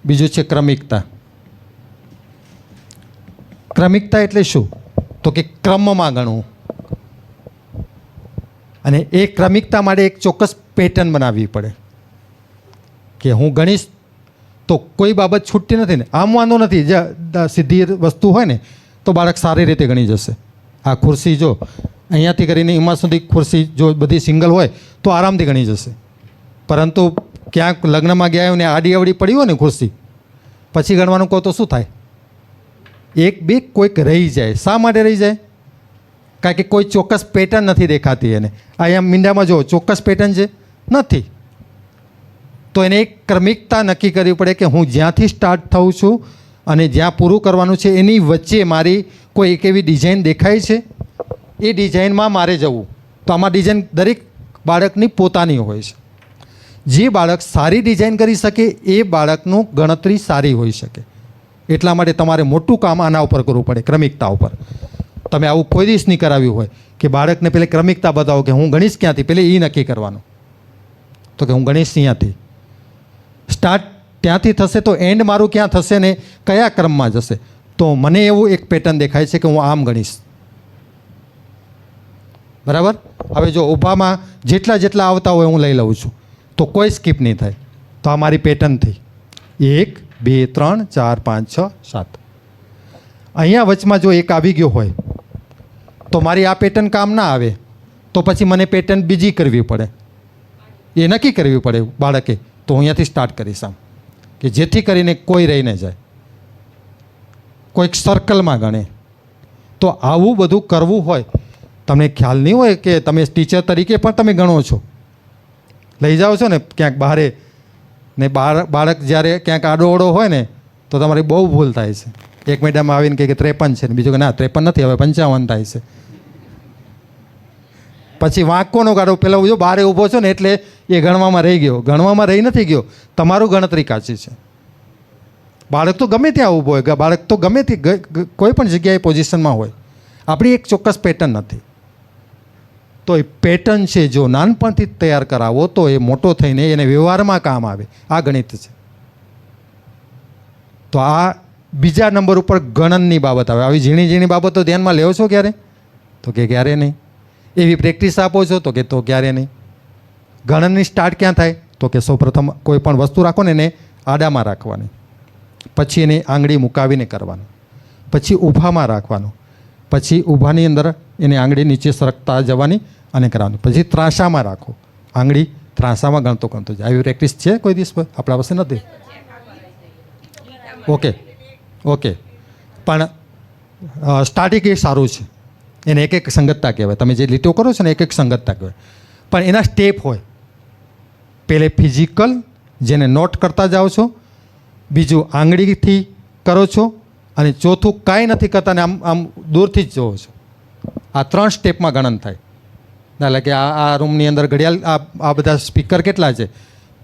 બીજું છે ક્રમિકતા. ક્રમિકતા એટલે શું? તો કે ક્રમમાં ગણવું. અને એ ક્રમિકતા માટે એક ચોક્કસ પેટર્ન બનાવવી પડે કે હું ગણીશ તો કોઈ બાબત છૂટતી નથી ને. આમ વાંધો નથી, જે સીધી વસ્તુ હોય ને તો બાળક સારી રીતે ગણી જશે. આ ખુરશી જો અહીંયાથી કરીને એમાં સુધી ખુરશી જો બધી સિંગલ હોય તો આરામથી ગણી જશે. પરંતુ ક્યાંક લગ્નમાં ગયા હોય ને આડી અવડી પડી હોય ને ખુરશી, પછી ગણવાનું કહો તો શું થાય? 1 2 કોઈક રહી જાય. શા માટે રહી જાય? કારણ કે કોઈ ચોક્કસ પેટર્ન નથી દેખાતી એને. અહીંયા મીંડામાં જો ચોક્કસ પેટર્ન છે નથી. તો એને એક ક્રમિકતા નક્કી કરવી પડે કે હું જ્યાંથી સ્ટાર્ટ થઉં છું અને જ્યાં પૂરું કરવાનું છે એની વચ્ચે મારી કોઈ એક એવી ડિઝાઇન દેખાય છે, એ ડિઝાઇનમાં મારે જવું. તો આમાં ડિઝાઇન દરેક બાળકની પોતાની હોય છે. જે બાળક સારી ડિઝાઇન કરી શકે એ બાળકનું ગણતરી સારી હોઈ શકે. એટલા માટે તમારે મોટું કામ આના ઉપર કરવું પડે, ક્રમિકતા ઉપર. તમે આવું કોઈ દિવસ નહીં કરાવ્યું હોય કે બાળકને પહેલે ક્રમિકતા બતાવો કે હું ગણીશ ક્યાંથી, પહેલે એ નક્કી કરવાનું. તો કે હું ગણીશ અહીંયાથી. સ્ટાર્ટ ત્યાંથી થશે તો એન્ડ મારું ક્યાં થશે ને કયા ક્રમમાં જશે? તો મને એવું એક પેટર્ન દેખાય છે કે હું આમ ગણીશ. બરાબર? હવે જો ઊભામાં જેટલા આવતા હોય હું લઈ લઉં છું તો કોઈ સ્કીપ નહીં થાય. તો આ મારી પેટર્ન થઈ 1 2 3 4 5 6 7. અહીંયા વચમાં જો એક આવી ગયો હોય તો મારી આ પેટર્ન કામ ના આવે, તો પછી મને પેટર્ન બીજી કરવી પડે. એ નક્કી કરવી પડે બાળકે. તો હું અહીંયાથી સ્ટાર્ટ કરીશ આમ, કે જેથી કરીને કોઈ રહી ન જાય, કોઈક સર્કલમાં ગણે. તો આવું બધું કરવું હોય, તમને ખ્યાલ નહીં હોય કે તમે ટીચર તરીકે પણ તમે ગણો છો, લઈ જાઓ છો ને ક્યાંક બહારે, ને બાળક જ્યારે ક્યાંક આડોઅડો હોય ને તો તમારી બહુ ભૂલ થાય છે. એક મેડમ આવીને કહે કે 53 છે ને બીજું કે ના 53 નથી, હવે 55 થાય છે. પછી વાંકોનો ગાડો પેલા જો બહારે ઊભો છો ને એટલે એ ગણવામાં રહી ગયો. ગણવામાં રહી નથી ગયો, તમારું ગણતરી કાચી છે. બાળક તો ગમે ત્યાં ઊભો હોય, બાળક તો ગમે તે કોઈ પણ જગ્યાએ પોઝિશનમાં હોય, આપણી એક ચોક્કસ પેટર્ન નથી. તો એ પેટર્ન છે જો નાનપણથી તૈયાર કરાવો તો એ મોટો થઈને એને વ્યવહારમાં કામ આવે. આ ગણિત છે. તો આ બીજા નંબર ઉપર ગણનની બાબત આવે. આવી ઝીણી ઝીણી બાબતો ધ્યાનમાં લેવો છો ક્યારે? તો કે ક્યારે નહીં. એવી પ્રેક્ટિસ આપો છો? તો કે તો ક્યારે નહીં. ગણનની સ્ટાર્ટ ક્યાં થાય? તો કે સૌપ્રથમ કોઈ પણ વસ્તુ રાખો ને એને આડામાં રાખવાની, પછી એને આંગળી મુકાવીને કરવાનું, પછી ઊભામાં રાખવાનું, પછી ઊભાની અંદર એને આંગળી નીચે સરકતા જવાની અને કરવાની, પછી ત્રાંસામાં રાખો, આંગળી ત્રાંસામાં ગણતો જાય. આવી પ્રેક્ટિસ છે કોઈ દિવસ આપણા પાસે? નથી. ઓકે પણ સ્ટાર્ટિંગ એ સારું છે, એને એક એક સંગતતા કહેવાય. તમે જે લીટો કરો છો ને એક એક સંગતતા કહેવાય, પણ એના સ્ટેપ હોય. પહેલે ફિઝિકલ જેને નોટ કરતા જાઓ છો, બીજું આંગળીથી કરો છો, અને ચોથું કાંઈ નથી કરતા ને આમ દૂરથી જ જોવો છો. આ 3 સ્ટેપમાં ગણન થાય. એટલે કે આ રૂમની અંદર ઘડિયાળ આ બધા સ્પીકર કેટલા છે?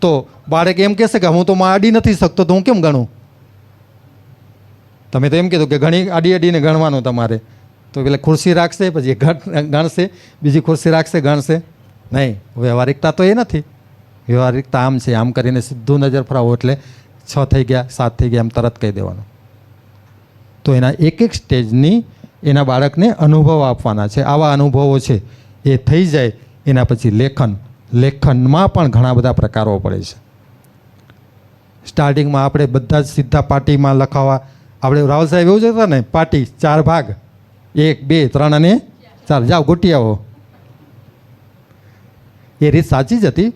તો બાળક એમ કહેશે કે હું તો આડી નથી શકતો, તો હું કેમ ગણું? તમે તો એમ કીધું કે ઘણી આડીને ગણવાનું તમારે, તો પેલા ખુરશી રાખશે, પછી ગણશે, બીજી ખુરશી રાખશે, ગણશે નહીં. વ્યવહારિકતા તો એ નથી. વ્યવહારિકતા આમ છે, આમ કરીને સીધું નજર ફરાવો એટલે 6 થઈ ગયા, 7 થઈ ગયા એમ તરત કહી દેવાનું. તો એના એક એક સ્ટેજની એના બાળકને અનુભવ આપવાના છે. આવા અનુભવો છે એ થઈ જાય એના પછી લેખનમાં પણ ઘણા બધા પ્રકારો પડે છે. સ્ટાર્ટિંગમાં આપણે બધા જ સીધા પાટીમાં લખાવા. આપણે રાવલ સાહેબ એવું જ હતા ને, પાટી 4 ભાગ, 1, 2, 3 અને 4, જાઓ ગોટી આવો. એ રીત સાચી જ હતી,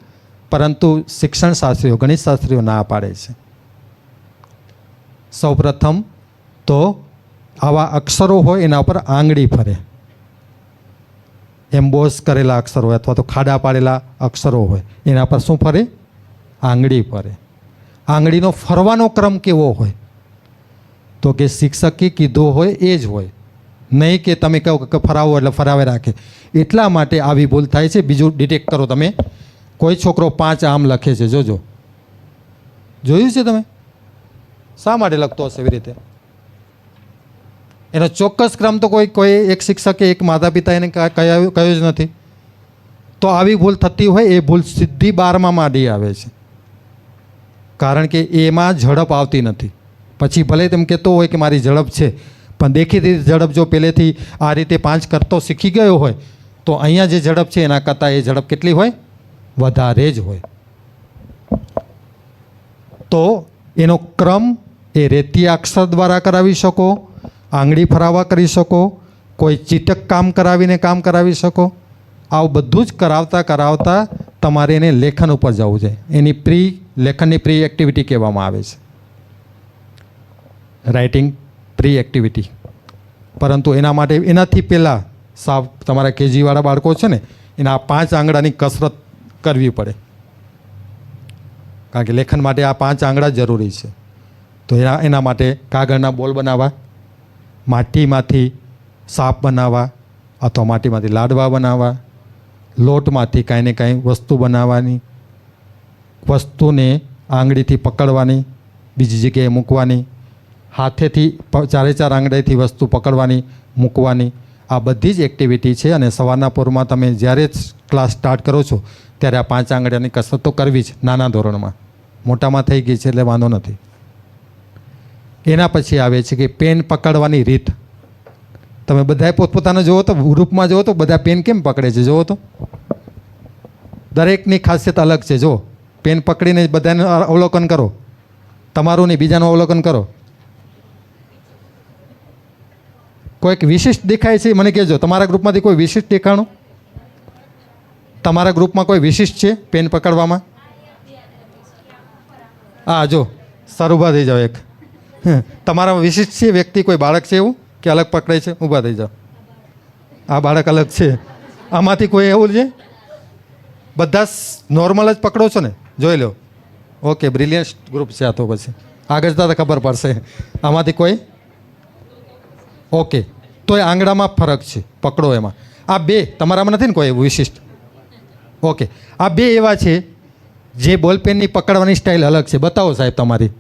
પરંતુ શિક્ષણ શાસ્ત્રીઓ, ગણિત શાસ્ત્રીઓ ના પાડે છે. સૌપ્રથમ તો આવા અક્ષરો હોય એના ઉપર આંગળી ફરે. એમ્બોસ કરેલા અક્ષરો હોય અથવા તો ખાડા પાડેલા અક્ષરો હોય એના પર શું ફરે? આંગળી ફરે. આંગળીનો ફરવાનો ક્રમ કેવો હોય? તો કે શિક્ષકે કીધું હોય એ જ હોય, નહીં કે તમે કહો કે ફરાવો એટલે ફરાવે રાખે. એટલા માટે આવી ભૂલ થાય છે. બીજું ડિટેક્ટ કરો તમે. કોઈ છોકરો 5 આમ લખે છે, જોજો. જોયું છે તમે? શા માટે લખતો હશે એવી રીતે? એનો ચોક્કસ ક્રમ તો કોઈ એક શિક્ષકે, એક માતા પિતા એને કહ્યું જ નથી. તો આવી ભૂલ થતી હોય એ ભૂલ સીધી 12માં માંડી આવે છે, કારણ કે એમાં ઝડપ આવતી નથી. પછી ભલે તેમ કહેતો હોય કે મારી ઝડપ છે, પણ દેખીતી ઝડપ જો પહેલેથી આ રીતે 5 કરતો શીખી ગયો હોય તો અહીંયા જે ઝડપ છે એના કરતાં એ ઝડપ કેટલી હોય? વધારે જ હોય. તો એનો ક્રમ એ રેતી અક્ષર દ્વારા કરાવી શકો, આંગળી ફરાવા કરી શકો, કોઈ ચીટક કામ કરાવીને કામ કરાવી શકો. આવું બધું જ કરાવતા તમારે એને લેખન ઉપર જવું છે. એની લેખનની પ્રી એક્ટિવિટી કહેવામાં આવે છે, રાઇટિંગ પ્રી એક્ટિવિટી. પરંતુ એના માટે એનાથી પહેલાં સાવ તમારા કેજીવાળા બાળકો છે ને, એના 5 આંગળાની કસરત કરવી પડે, કારણ કે લેખન માટે આ 5 આંગળા જરૂરી છે. તો એના માટે કાગળના બોલ બનાવવા, માટીમાંથી સાપ બનાવવા અથવા માટીમાંથી લાડવા બનાવવા, લોટમાંથી કાંઈ ને કાંઈ વસ્તુ બનાવવાની, વસ્તુને આંગળીથી પકડવાની, બીજી જગ્યાએ મૂકવાની, હાથેથી 4 આંગળીથી વસ્તુ પકડવાની, મૂકવાની. આ બધી જ એક્ટિવિટી છે. અને સવારના પોરમાં તમે જ્યારે જ ક્લાસ સ્ટાર્ટ કરો છો ત્યારે આ 5 આંગળીની કસરત તો કરવી જ. નાના ધોરણમાં, મોટામાં થઈ ગઈ છે એટલે વાંધો નથી. એના પછી આવે છે કે પેન પકડવાની રીત. તમે બધાએ પોતપોતાને જુઓ તો, ગ્રુપમાં જુઓ તો બધા પેન કેમ પકડે છે જુઓ તો. દરેકની ખાસિયત અલગ છે. જો પેન પકડીને બધાને અવલોકન કરો, તમારું નહીં બીજાનું અવલોકન કરો. કોઈક વિશિષ્ટ દેખાય છે મને કહેજો. તમારા ગ્રુપમાંથી કોઈ વિશિષ્ટ દેખાણું? તમારા ગ્રુપમાં કોઈ વિશિષ્ટ છે પેન પકડવામાં? હા, જો સર ઊભા થઈ જાઓ. એક તમારા વિશિષ્ટ છે વ્યક્તિ, કોઈ બાળક છે એવું કે અલગ પકડે છે? ઊભા થઈ જાઓ. આ બાળક અલગ છે. આમાંથી કોઈ એવું છે? બધા નોર્મલ જ પકડો છો ને? જોઈ લો. ઓકે, બ્રિલિયન્ટ ગ્રુપ છે આ. તો પછી આગળ જતા ખબર પડશે. આમાંથી કોઈ? ઓકે, તો એ આંગળામાં ફરક છે, પકડો એમાં. આ 2 તમારામાં નથી ને કોઈ એવું વિશિષ્ટ? ઓકે, આ 2 એવા છે જે બોલપેનની પકડવાની સ્ટાઇલ અલગ છે. બતાવો સાહેબ તમારી.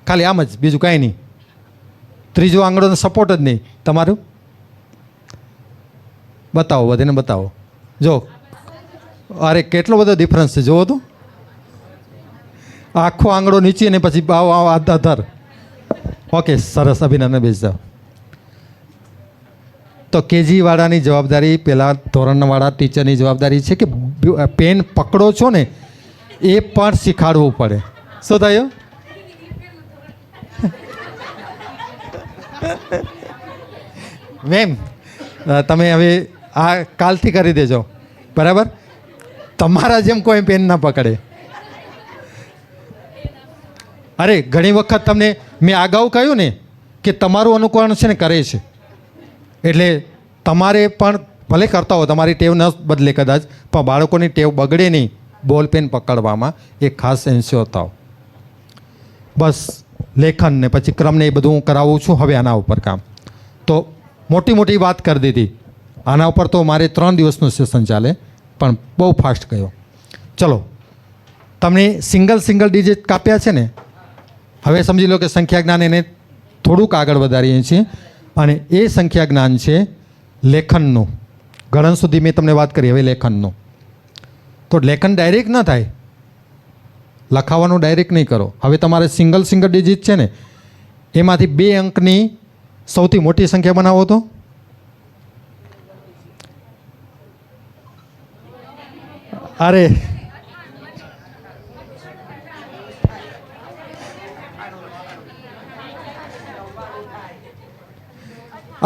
ખાલી આમ જ, બીજું કાંઈ નહીં. ત્રીજો આંગળોનો સપોર્ટ જ નહીં તમારું. બતાવો, બધીને બતાવો. જો, અરે કેટલો બધો ડિફરન્સ છે જુઓ તો. આખો આંગળો નીચે ને પછી આધાર. ઓકે, સરસ, અભિનંદન. બેસી જાઓ. તો કેજીવાળાની જવાબદારી, પેલા ધોરણવાળા ટીચરની જવાબદારી છે કે પેન પકડો છો ને એ પણ શીખવાડવું પડે. શું થયું? મેમ તમે હવે આ કાલથી કરી દેજો, બરાબર? તમારા જેમ કોઈ પેન ના પકડે. અરે ઘણી વખત તમને મેં અગાઉ કહ્યું ને કે તમારું અનુકરણ છે ને કરે છે, એટલે તમારે પણ ભલે કરતા હો, તમારી ટેવ ન બદલે કદાચ, પણ બાળકોની ટેવ બગડે નહીં બોલ પેન પકડવામાં, એ ખાસ એન્શ્યોર થાવ. બસ લેખન ને પછી ક્રમને એ બધું હું કરાવું છું હવે આના ઉપર કામ. તો મોટી મોટી વાત કરી દીધી. આના ઉપર તો મારે 3 દિવસનું સેશન ચાલે, પણ બહુ ફાસ્ટ ગયો. ચલો, તમને સિંગલ ડિજિટ કાપ્યા છે ને, હવે સમજી લો કે સંખ્યા જ્ઞાન એને થોડુંક આગળ વધારીએ છીએ, અને એ સંખ્યા જ્ઞાન છે લેખનનું. ગણન સુધી મેં તમને વાત કરી, હવે લેખનનું. તો લેખન ડાયરેક્ટ ન થાય, લખાવાનું ડાયરેક્ટ નહીં કરો. હવે તમારે સિંગલ ડિજિટ છે ને, એમાંથી 2 અંકની સૌથી મોટી સંખ્યા બનાવો તો અરે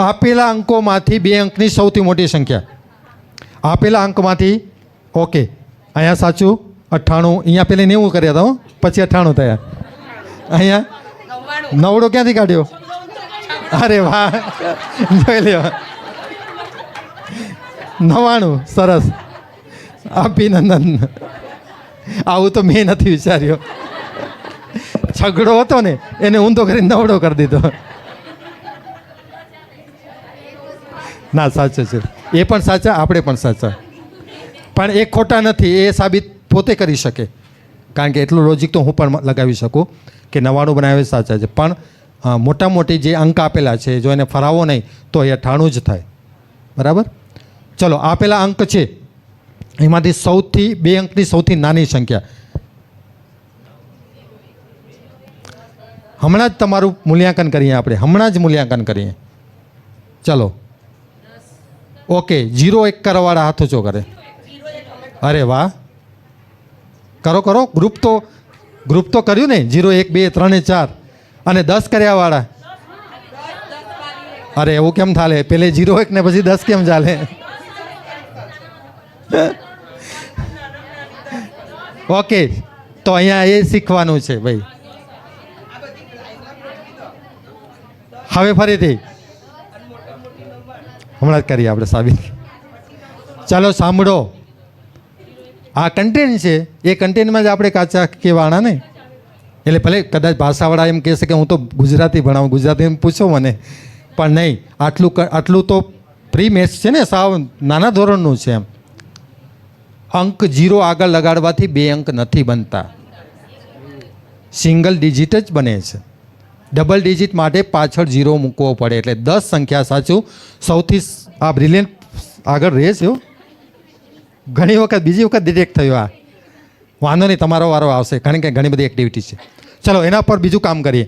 આપેલા અંકોમાંથી 2 અંકની સૌથી મોટી સંખ્યા. આપેલા અંકમાંથી, ઓકે, અહીંયા સાચું 98, અહીંયા પેલે 90 કર્યા હતા, પછી 98 થયા. અહીંયા 90 ક્યાંથી કાઢ્યો? અરે વાહ, જોઈ લ્યો, 99. સરસ, અભિનંદન. આવું તો મેં નથી વિચાર્યું. છગડો હતો ને એને ઊંધો કરીને 90 કરી દીધો. ના, સાચું છે, એ પણ સાચા, આપણે પણ સાચા, પણ એ ખોટા નથી, એ સાબિત પોતે કરી શકે. કારણ કે એટલું લોજિક તો હું પણ લગાવી શકું કે 99 બનાવે સાચા છે, પણ મોટા મોટી જે અંક આપેલા છે જો એને ફરાવો નહીં તો એ 98 જ થાય, બરાબર? ચલો, આપેલા અંક છે એમાંથી સૌથી 2 અંકની સૌથી નાની સંખ્યા. હમણાં જ તમારું મૂલ્યાંકન કરીએ આપણે, હમણાં જ મૂલ્યાંકન કરીએ. ચલો, ઓકે, 0 1 કરવાવાળા હાથ ઊંચો કરે. અરે વાહ, કરો કરો. ગ્રુપ તો કર્યું ને, 0 1 2 3 ને 4, અને 10 કર્યાવાળા. અરે એવું કેમ ચાલે? પેલે 0 1 ને પછી 10 કેમ ચાલે? ઓકે, તો અહીંયા એ શીખવાનું છે ભાઈ. હવે ફરીથી હમણાં જ કરીએ આપણે સાબિત. ચાલો સાંભળો, આ કન્ટેન્ટ છે, એ કન્ટેન્ટમાં જ આપણે કાચા કહેવાના ને. એટલે ભલે કદાચ ભાષાવાળા એમ કહેશે કે હું તો ગુજરાતી ભણાવું, ગુજરાતી પૂછો મને, પણ નહીં, આટલું તો પ્રી મેથ્સ છે ને, સાવ નાના ધોરણનું છે. એમ અંક 0 આગળ લગાડવાથી 2 અંક નથી બનતા, સિંગલ ડિજિટ જ બને છે. ડબલ ડિજિટ માટે પાછળ 0 મૂકવો પડે. એટલે 10 સંખ્યા સાચું સૌથી આ બ્રિલિયન્ટ આગળ રહે છે. ઘણી વખત, બીજી વખત ડિટેક્ટ થયો. આ વાંધો નહીં, તમારો વારો આવશે, કારણ કે ઘણી બધી એક્ટિવિટી છે. ચલો, એના પર બીજું કામ કરીએ.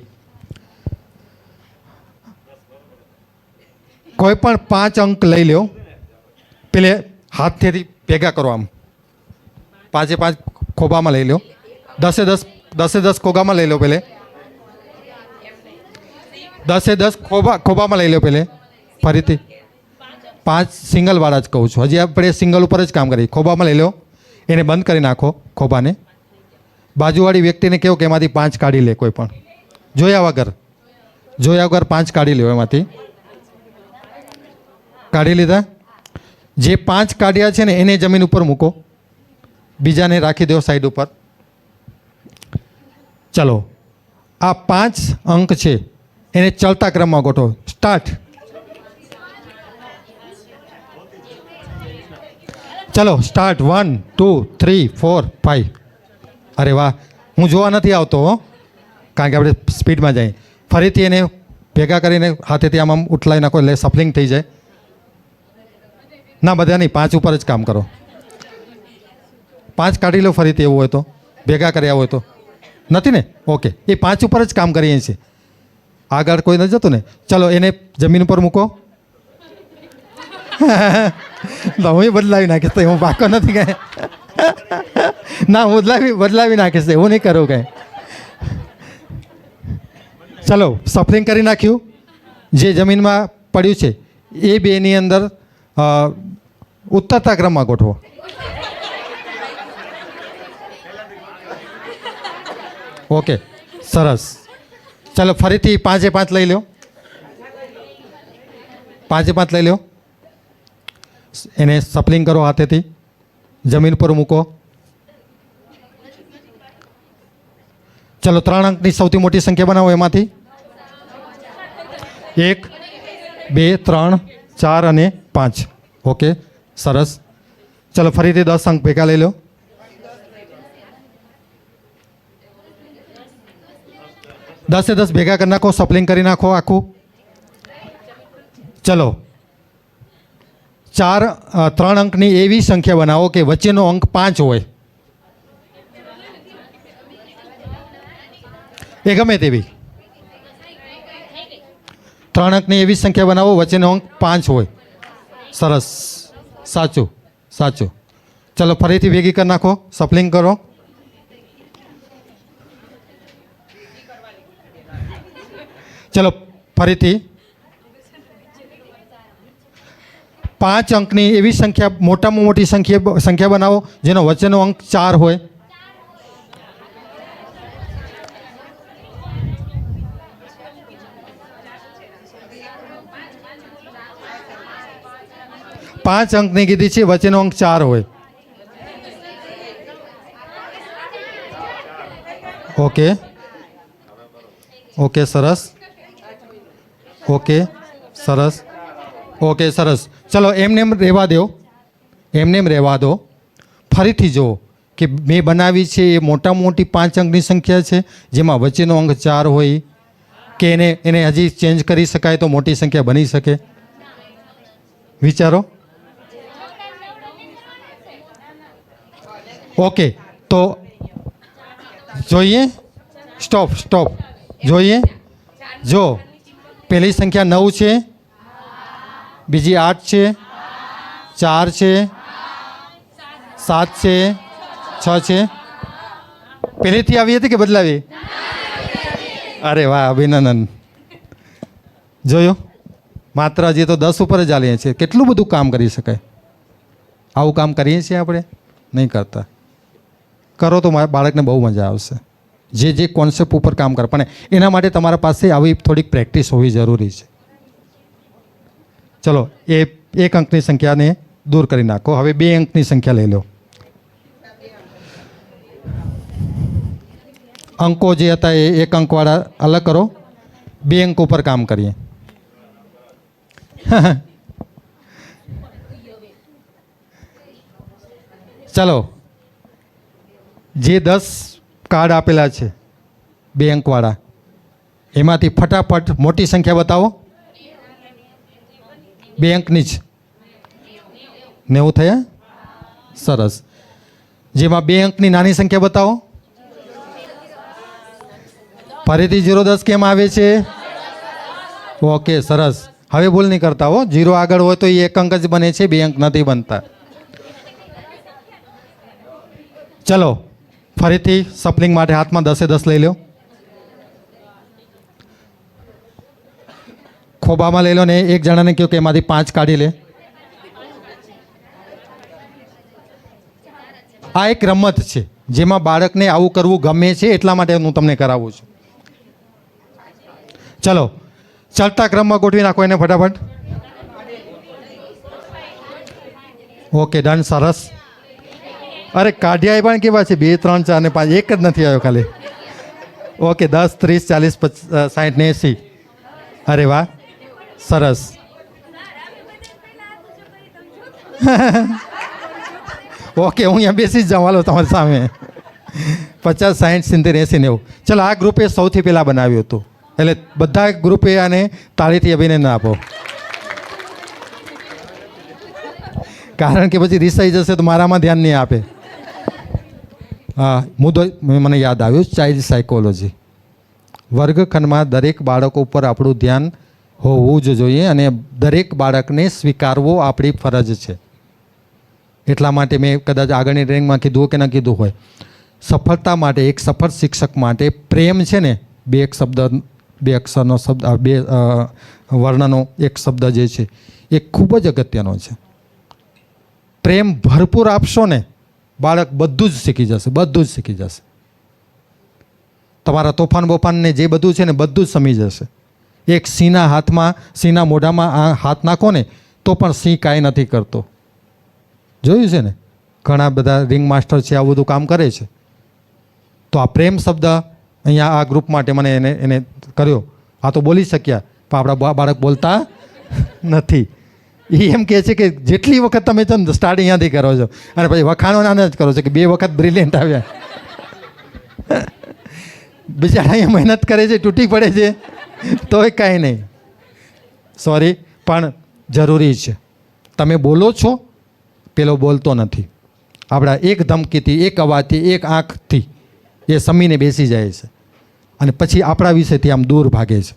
કોઈ પણ 5 અંક લઈ લ્યો, પેલે હાથથી ભેગા કરો, આમ 5 એ 5 ખોબામાં લઈ લો, 10 એ 10 ખોબામાં લઈ લો. પેલે 10 એ 10 ખોબામાં લઈ લો. પેલે ફરીથી 5 સિંગલવાળા જ કહું છું, હજી આપણે સિંગલ ઉપર જ કામ કરીએ. ખોબામાં લઈ લો, એને બંધ કરી નાખો ખોબાને. બાજુવાળી વ્યક્તિને કહો કે એમાંથી 5 કાઢી લે, કોઈ પણ જોયા વગર 5 કાઢી લો. એમાંથી કાઢી લીધા. જે 5 કાઢ્યા છે ને એને જમીન ઉપર મૂકો, બીજાને રાખી દો સાઈડ ઉપર. ચલો, આ 5 અંક છે એને ચલતા ક્રમમાં ગોઠવો. સ્ટાર્ટ. ચલો સ્ટાર્ટ. 1 2 3 4 5. અરે વાહ, હું જોવા નથી આવતો હો, કારણ કે આપણે સ્પીડમાં જઈએ. ફરીથી એને ભેગા કરીને હાથેથી આમ ઉઠલાઈ નાખો, એટલે સફલિંગ થઈ જાય. ના, બધા નહીં, 5 ઉપર જ કામ કરો. 5 કાઢી લો ફરીથી, એવું હોય તો, ભેગા કર્યા હોય તો. નથી ને? ઓકે, એ 5 ઉપર જ કામ કરીએ છીએ, આગળ કોઈ નથી જતું ને. ચલો, એને જમીન ઉપર મૂકો. તો હું બદલાવી નાખીશ, તો હું પાકો નથી કાંઈ. ના, હું બદલાવી નાખીશ, એવું નહીં કરું કાંઈ. ચલો, સફરિંગ કરી નાખ્યું. જે જમીનમાં પડ્યું છે એ બેની અંદર ઉતરતા ક્રમમાં ગોઠવો. ઓકે, સરસ. ચાલો ફરીથી 5 એ 5 લઈ લો. 5 એ 5 લઈ લો. એને સપલિંગ કરો હાથેથી, જમીન પર મૂકો. ચલો 3 અંકની સૌથી મોટી સંખ્યા બનાવો. એમાંથી 1, 2, 3, 4 અને 5. ઓકે, સરસ. ચલો ફરીથી 10 અંક ભેગા લઈ લો. દસે 10 ભેગા કરી નાખો, સપલિંગ કરી નાખો આખું. ચલો 3 અંકની એવી સંખ્યા બનાવો કે વચ્ચેનો અંક 5 હોય. એ ગમે તેવી 3 અંકની એવી સંખ્યા બનાવો વચ્ચેનો અંક 5 હોય. સરસ, સાચું સાચું. ચલો ફરીથી ભેગી કરી નાખો, સપલિંગ કરો. ચલો ફરીથી 5 અંકની એવી સંખ્યા, મોટામાં મોટી સંખ્યા બનાવો જેનો વચ્ચેનો અંક 4 હોય. પાંચ અંકની કીધી છે, વચ્ચેનો અંક 4 હોય. ઓકે ઓકે, સરસ. ઓકે, સરસ. ઓકે, સરસ. ચલો એમને એમ રહેવા દો, એમને એમ રહેવા દો. ફરીથી જુઓ કે મેં બનાવી છે એ મોટામાં મોટી 5 અંકની સંખ્યા છે જેમાં વચ્ચેનો અંક 4 હોય, કે એને હજી ચેન્જ કરી શકાય તો મોટી સંખ્યા બની શકે. વિચારો. ઓકે, તો જોઈએ. સ્ટોપ. જોઈએ. જો પહેલી સંખ્યા 9 છે, બીજી 8 છે, 4 છે, 7 છે, 6 છે. પહેલેથી આવી હતી કે બદલાવી? અરે વાહ, અભિનંદન. જોયું, માત્ર હજી તો 10 ઉપર જ ચાલીએ છીએ. કેટલું બધું કામ કરી શકાય. આવું કામ કરીએ છીએ આપણે? નહીં કરતા. કરો તો મારા બાળકને બહુ મજા આવશે. જે કોન્સેપ્ટ ઉપર કામ કરે, પણ એના માટે તમારા પાસે આવી થોડીક પ્રેક્ટિસ હોવી જરૂરી છે. ચલો, એ 1 અંકની સંખ્યાને દૂર કરી નાખો. હવે 2 અંકની સંખ્યા લઈ લો. અંકો જે હતા એ 1 અંકવાળા અલગ કરો. 2 અંક ઉપર કામ કરીએ. ચલો, જે 10 કાર્ડ આપેલા છે 2 અંકવાળા, એમાંથી ફટાફટ મોટી સંખ્યા બતાવો. 2 અંકની જ 90 થયા. સરસ. જેમાં 2 અંકની નાની સંખ્યા બતાવો. ફરીથી 0, 10 કેમ આવે છે? ઓકે, સરસ. હવે ભૂલ નહીં કરતા હો. 0 આગળ હોય તો એ 1 અંક જ બને છે, 2 અંક નથી બનતા. ચલો ફરીથી સપલિંગ માટે હાથમાં 10 એ 10 લઈ લો. ખોબામાં લઈ લો ને એક જણાને કહો કે એમાંથી 5 કાઢી લે. આ એક રમત છે જેમાં બાળકને આવું કરવું ગમે છે, એટલા માટે હું તમને કરાવું છું. ચલો ચાલતા ક્રમમાં ગોઠવી નાખો એને ફટાફટ. Okay, done. સરસ. અરે કાઢ્યા પણ કેવા છે? 2, 3, 4 ને 5. એક જ નથી આવ્યો ખાલી. ઓકે, 10, 30, 40, 50, 60 ને 80. અરે વાહ, સરસ. ઓકે, હું અહીંયા બેસી જ જાઉં. હાલો તમારી સામે. 50, 60, 70, 80, 90. ચલો, આ ગ્રુપે સૌથી પહેલાં બનાવ્યું હતું, એટલે બધા ગ્રુપે આને તાળીથી અભિનંદન આપો. કારણ કે પછી રિસાઈ જશે તો મારામાં ધ્યાન નહીં આપે. હા, મુદ્દો મને યાદ આવ્યો. Child psychology. વર્ગખંડમાં દરેક બાળકો ઉપર આપણું ધ્યાન હોવું જ જોઈએ અને દરેક બાળકને સ્વીકારવો આપણી ફરજ છે. એટલા માટે મેં કદાચ આગળની ટ્રેનિંગમાં કીધું કે ન કીધું હોય, સફળતા માટે, એક સફળ શિક્ષક માટે પ્રેમ છે ને, બે અક્ષરનો શબ્દ, બે વર્ણનો એક શબ્દ જે છે એ ખૂબ જ અગત્યનો છે. પ્રેમ ભરપૂર આપશો ને, બાળક બધું જ શીખી જશે, બધું જ શીખી જશે. તમારા તોફાન બોફાનને જે બધું છે ને બધું જ સમજી જશે. એક સિંહના હાથમાં, સિંહના મોઢામાં હાથ નાખો ને તો પણ સિંહ કાંઈ નથી કરતો. જોયું છે ને, ઘણા બધા રિંગ માસ્ટર છે આવું બધું કામ કરે છે. તો આ પ્રેમ શબ્દ અહીંયા આ ગ્રુપ માટે મને એને કર્યો. આ તો બોલી શક્યા પણ આપણા બાળક બોલતા નથી. એ એમ કહે છે કે જેટલી વખત તમે સ્ટાર્ટ અહીંયાથી કરો છો અને પછી વખાણો નાના જ કરો છો કે 2 વખત બ્રિલિયન્ટ આવ્યા. બિચારા અહીંયા મહેનત કરે છે, તૂટી પડે છે તોય કાંઈ નહીં, સોરી, પણ જરૂરી છે. તમે બોલો છો, પેલો બોલતો નથી. આપણા એક ધમકીથી, એક અવાજથી, એક આંખથી એ સમીને બેસી જાય છે અને પછી આપણા વિષયથી આમ દૂર ભાગે છે.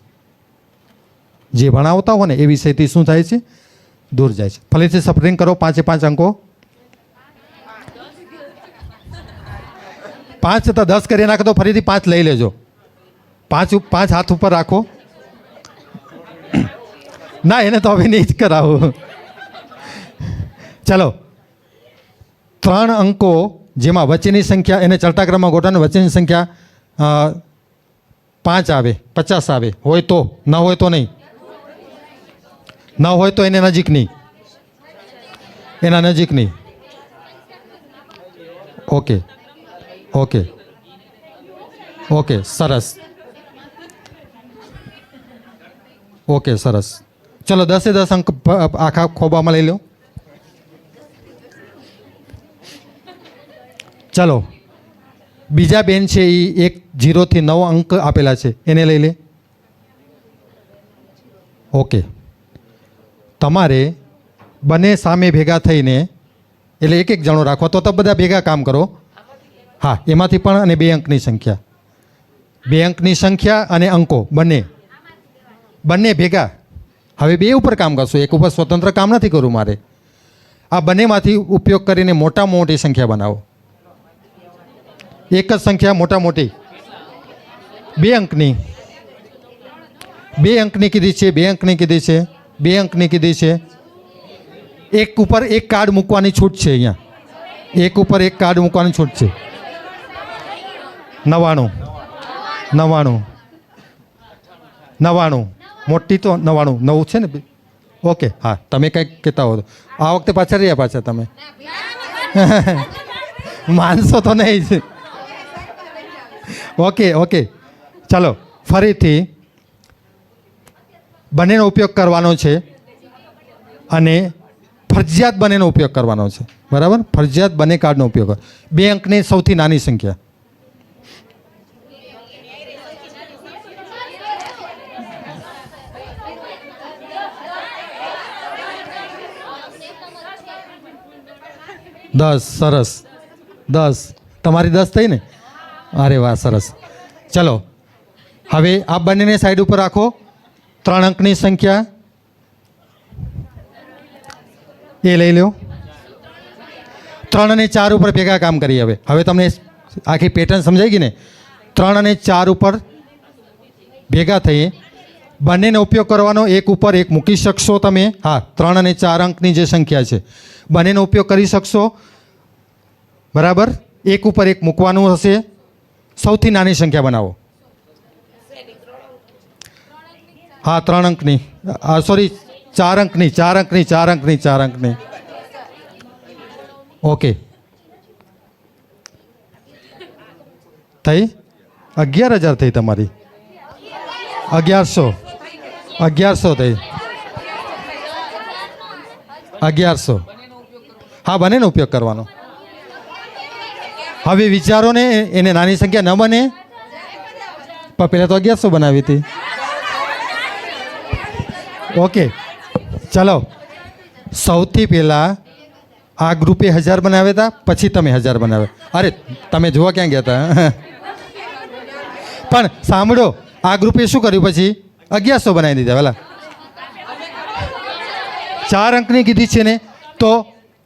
જે ભણાવતા હોય ને એ વિષયથી શું થાય છે? દૂર જાય છે. ફરીથી સફરિંગ કરો, 5 અંકો. 5 તો 10 કરી નાખો તો ફરીથી 5 લઈ લેજો. 5 હાથ ઉપર રાખો. ના, એને તો હવે નહીં જ કરાવું. ચલો, 3 અંકો જેમાં વચ્ચેની સંખ્યા, એને ચડતા ક્રમમાં ગોઠવને, વચ્ચેની સંખ્યા 5 આવે, 50 આવે, હોય તો, ન હોય તો નહીં. ન હોય તો એને નજીકની, એના નજીકની. ઓકે ઓકે ઓકે, સરસ. ઓકે, સરસ. ચલો 10 અંક આખા ખોબામાં લઈ લો. ચલો, બીજા બેન છે એ 0 થી 9 અંક આપેલા છે, એને લઈ લે. ઓકે, તમારે બંને સામે ભેગા થઈને, એટલે એક જણો રાખો તો બધા ભેગા કામ કરો. હા, એમાંથી પણ, અને 2 અંકની સંખ્યા, 2 અંકની સંખ્યા અને અંકો બંને ભેગા. હવે 2 ઉપર કામ કરશો, એક ઉપર સ્વતંત્ર કામ નથી કરવું મારે. આ બંનેમાંથી ઉપયોગ કરીને મોટામાં મોટી સંખ્યા બનાવો. એક જ સંખ્યા મોટા મોટી 2 અંકની, 2 અંકની કીધી છે, 2 અંકની કીધી છે, 2 અંકની કીધી છે. એક ઉપર એક કાર્ડ મૂકવાની છૂટ છે. અહીંયા એક ઉપર એક કાર્ડ મૂકવાની છૂટ છે. 99 મોટી તો 99 છે ને. ઓકે, હા, તમે કંઈક કહેતા હો તો આ વખતે પાછળ રહ્યા પાછા તમે માનશો તો નહીં જ. ઓકે, ચાલો ફરીથી બંનેનો ઉપયોગ કરવાનો છે અને ફરજિયાત બંનેનો ઉપયોગ કરવાનો છે. બરાબર, ફરજિયાત બંને કાર્ડનો ઉપયોગ. 2 અંકની સૌથી નાની સંખ્યા. દસ. સરસ, 10. તમારી 10 થઈ ને? અરે વાહ, સરસ. ચલો, હવે આ બંનેને સાઈડ ઉપર રાખો. 3 અંકની સંખ્યા એ લઈ લો. 3 અને 4 ઉપર ભેગા કામ કરીએ. હવે તમને આખી પેટર્ન સમજાઈ ગઈ ને? 3 અને 4 ઉપર ભેગા થઈએ. બંનેનો ઉપયોગ કરવાનો, એક ઉપર એક મૂકી શકશો તમે. હા, 3 અને 4 અંકની જે સંખ્યા છે બંનેનો ઉપયોગ કરી શકશો. બરાબર, એક ઉપર એક મૂકવાનું હશે. સૌથી નાની સંખ્યા બનાવો. હા, 3 અંકની, સોરી, 4 અંકની. ઓકે, થઈ 11,000 થઈ તમારી. 1100 થઈ. 1100. હા, બંનેનો ઉપયોગ કરવાનો. હવે વિચારો ને, એને નાની સંખ્યા ન બને પણ પહેલાં તો 1100 બનાવી હતી. ઓકે, ચલો, સૌથી પહેલાં આ ગ્રુપે 1000 બનાવ્યા હતા, પછી તમે 1000 બનાવ્યા. અરે, તમે જોવા ક્યાં ગયા હતા? પણ સાંભળો, આ ગ્રુપે શું કર્યું? પછી 1100 બનાવી દીધા. પેલા 4 અંકની કીધી છે ને, તો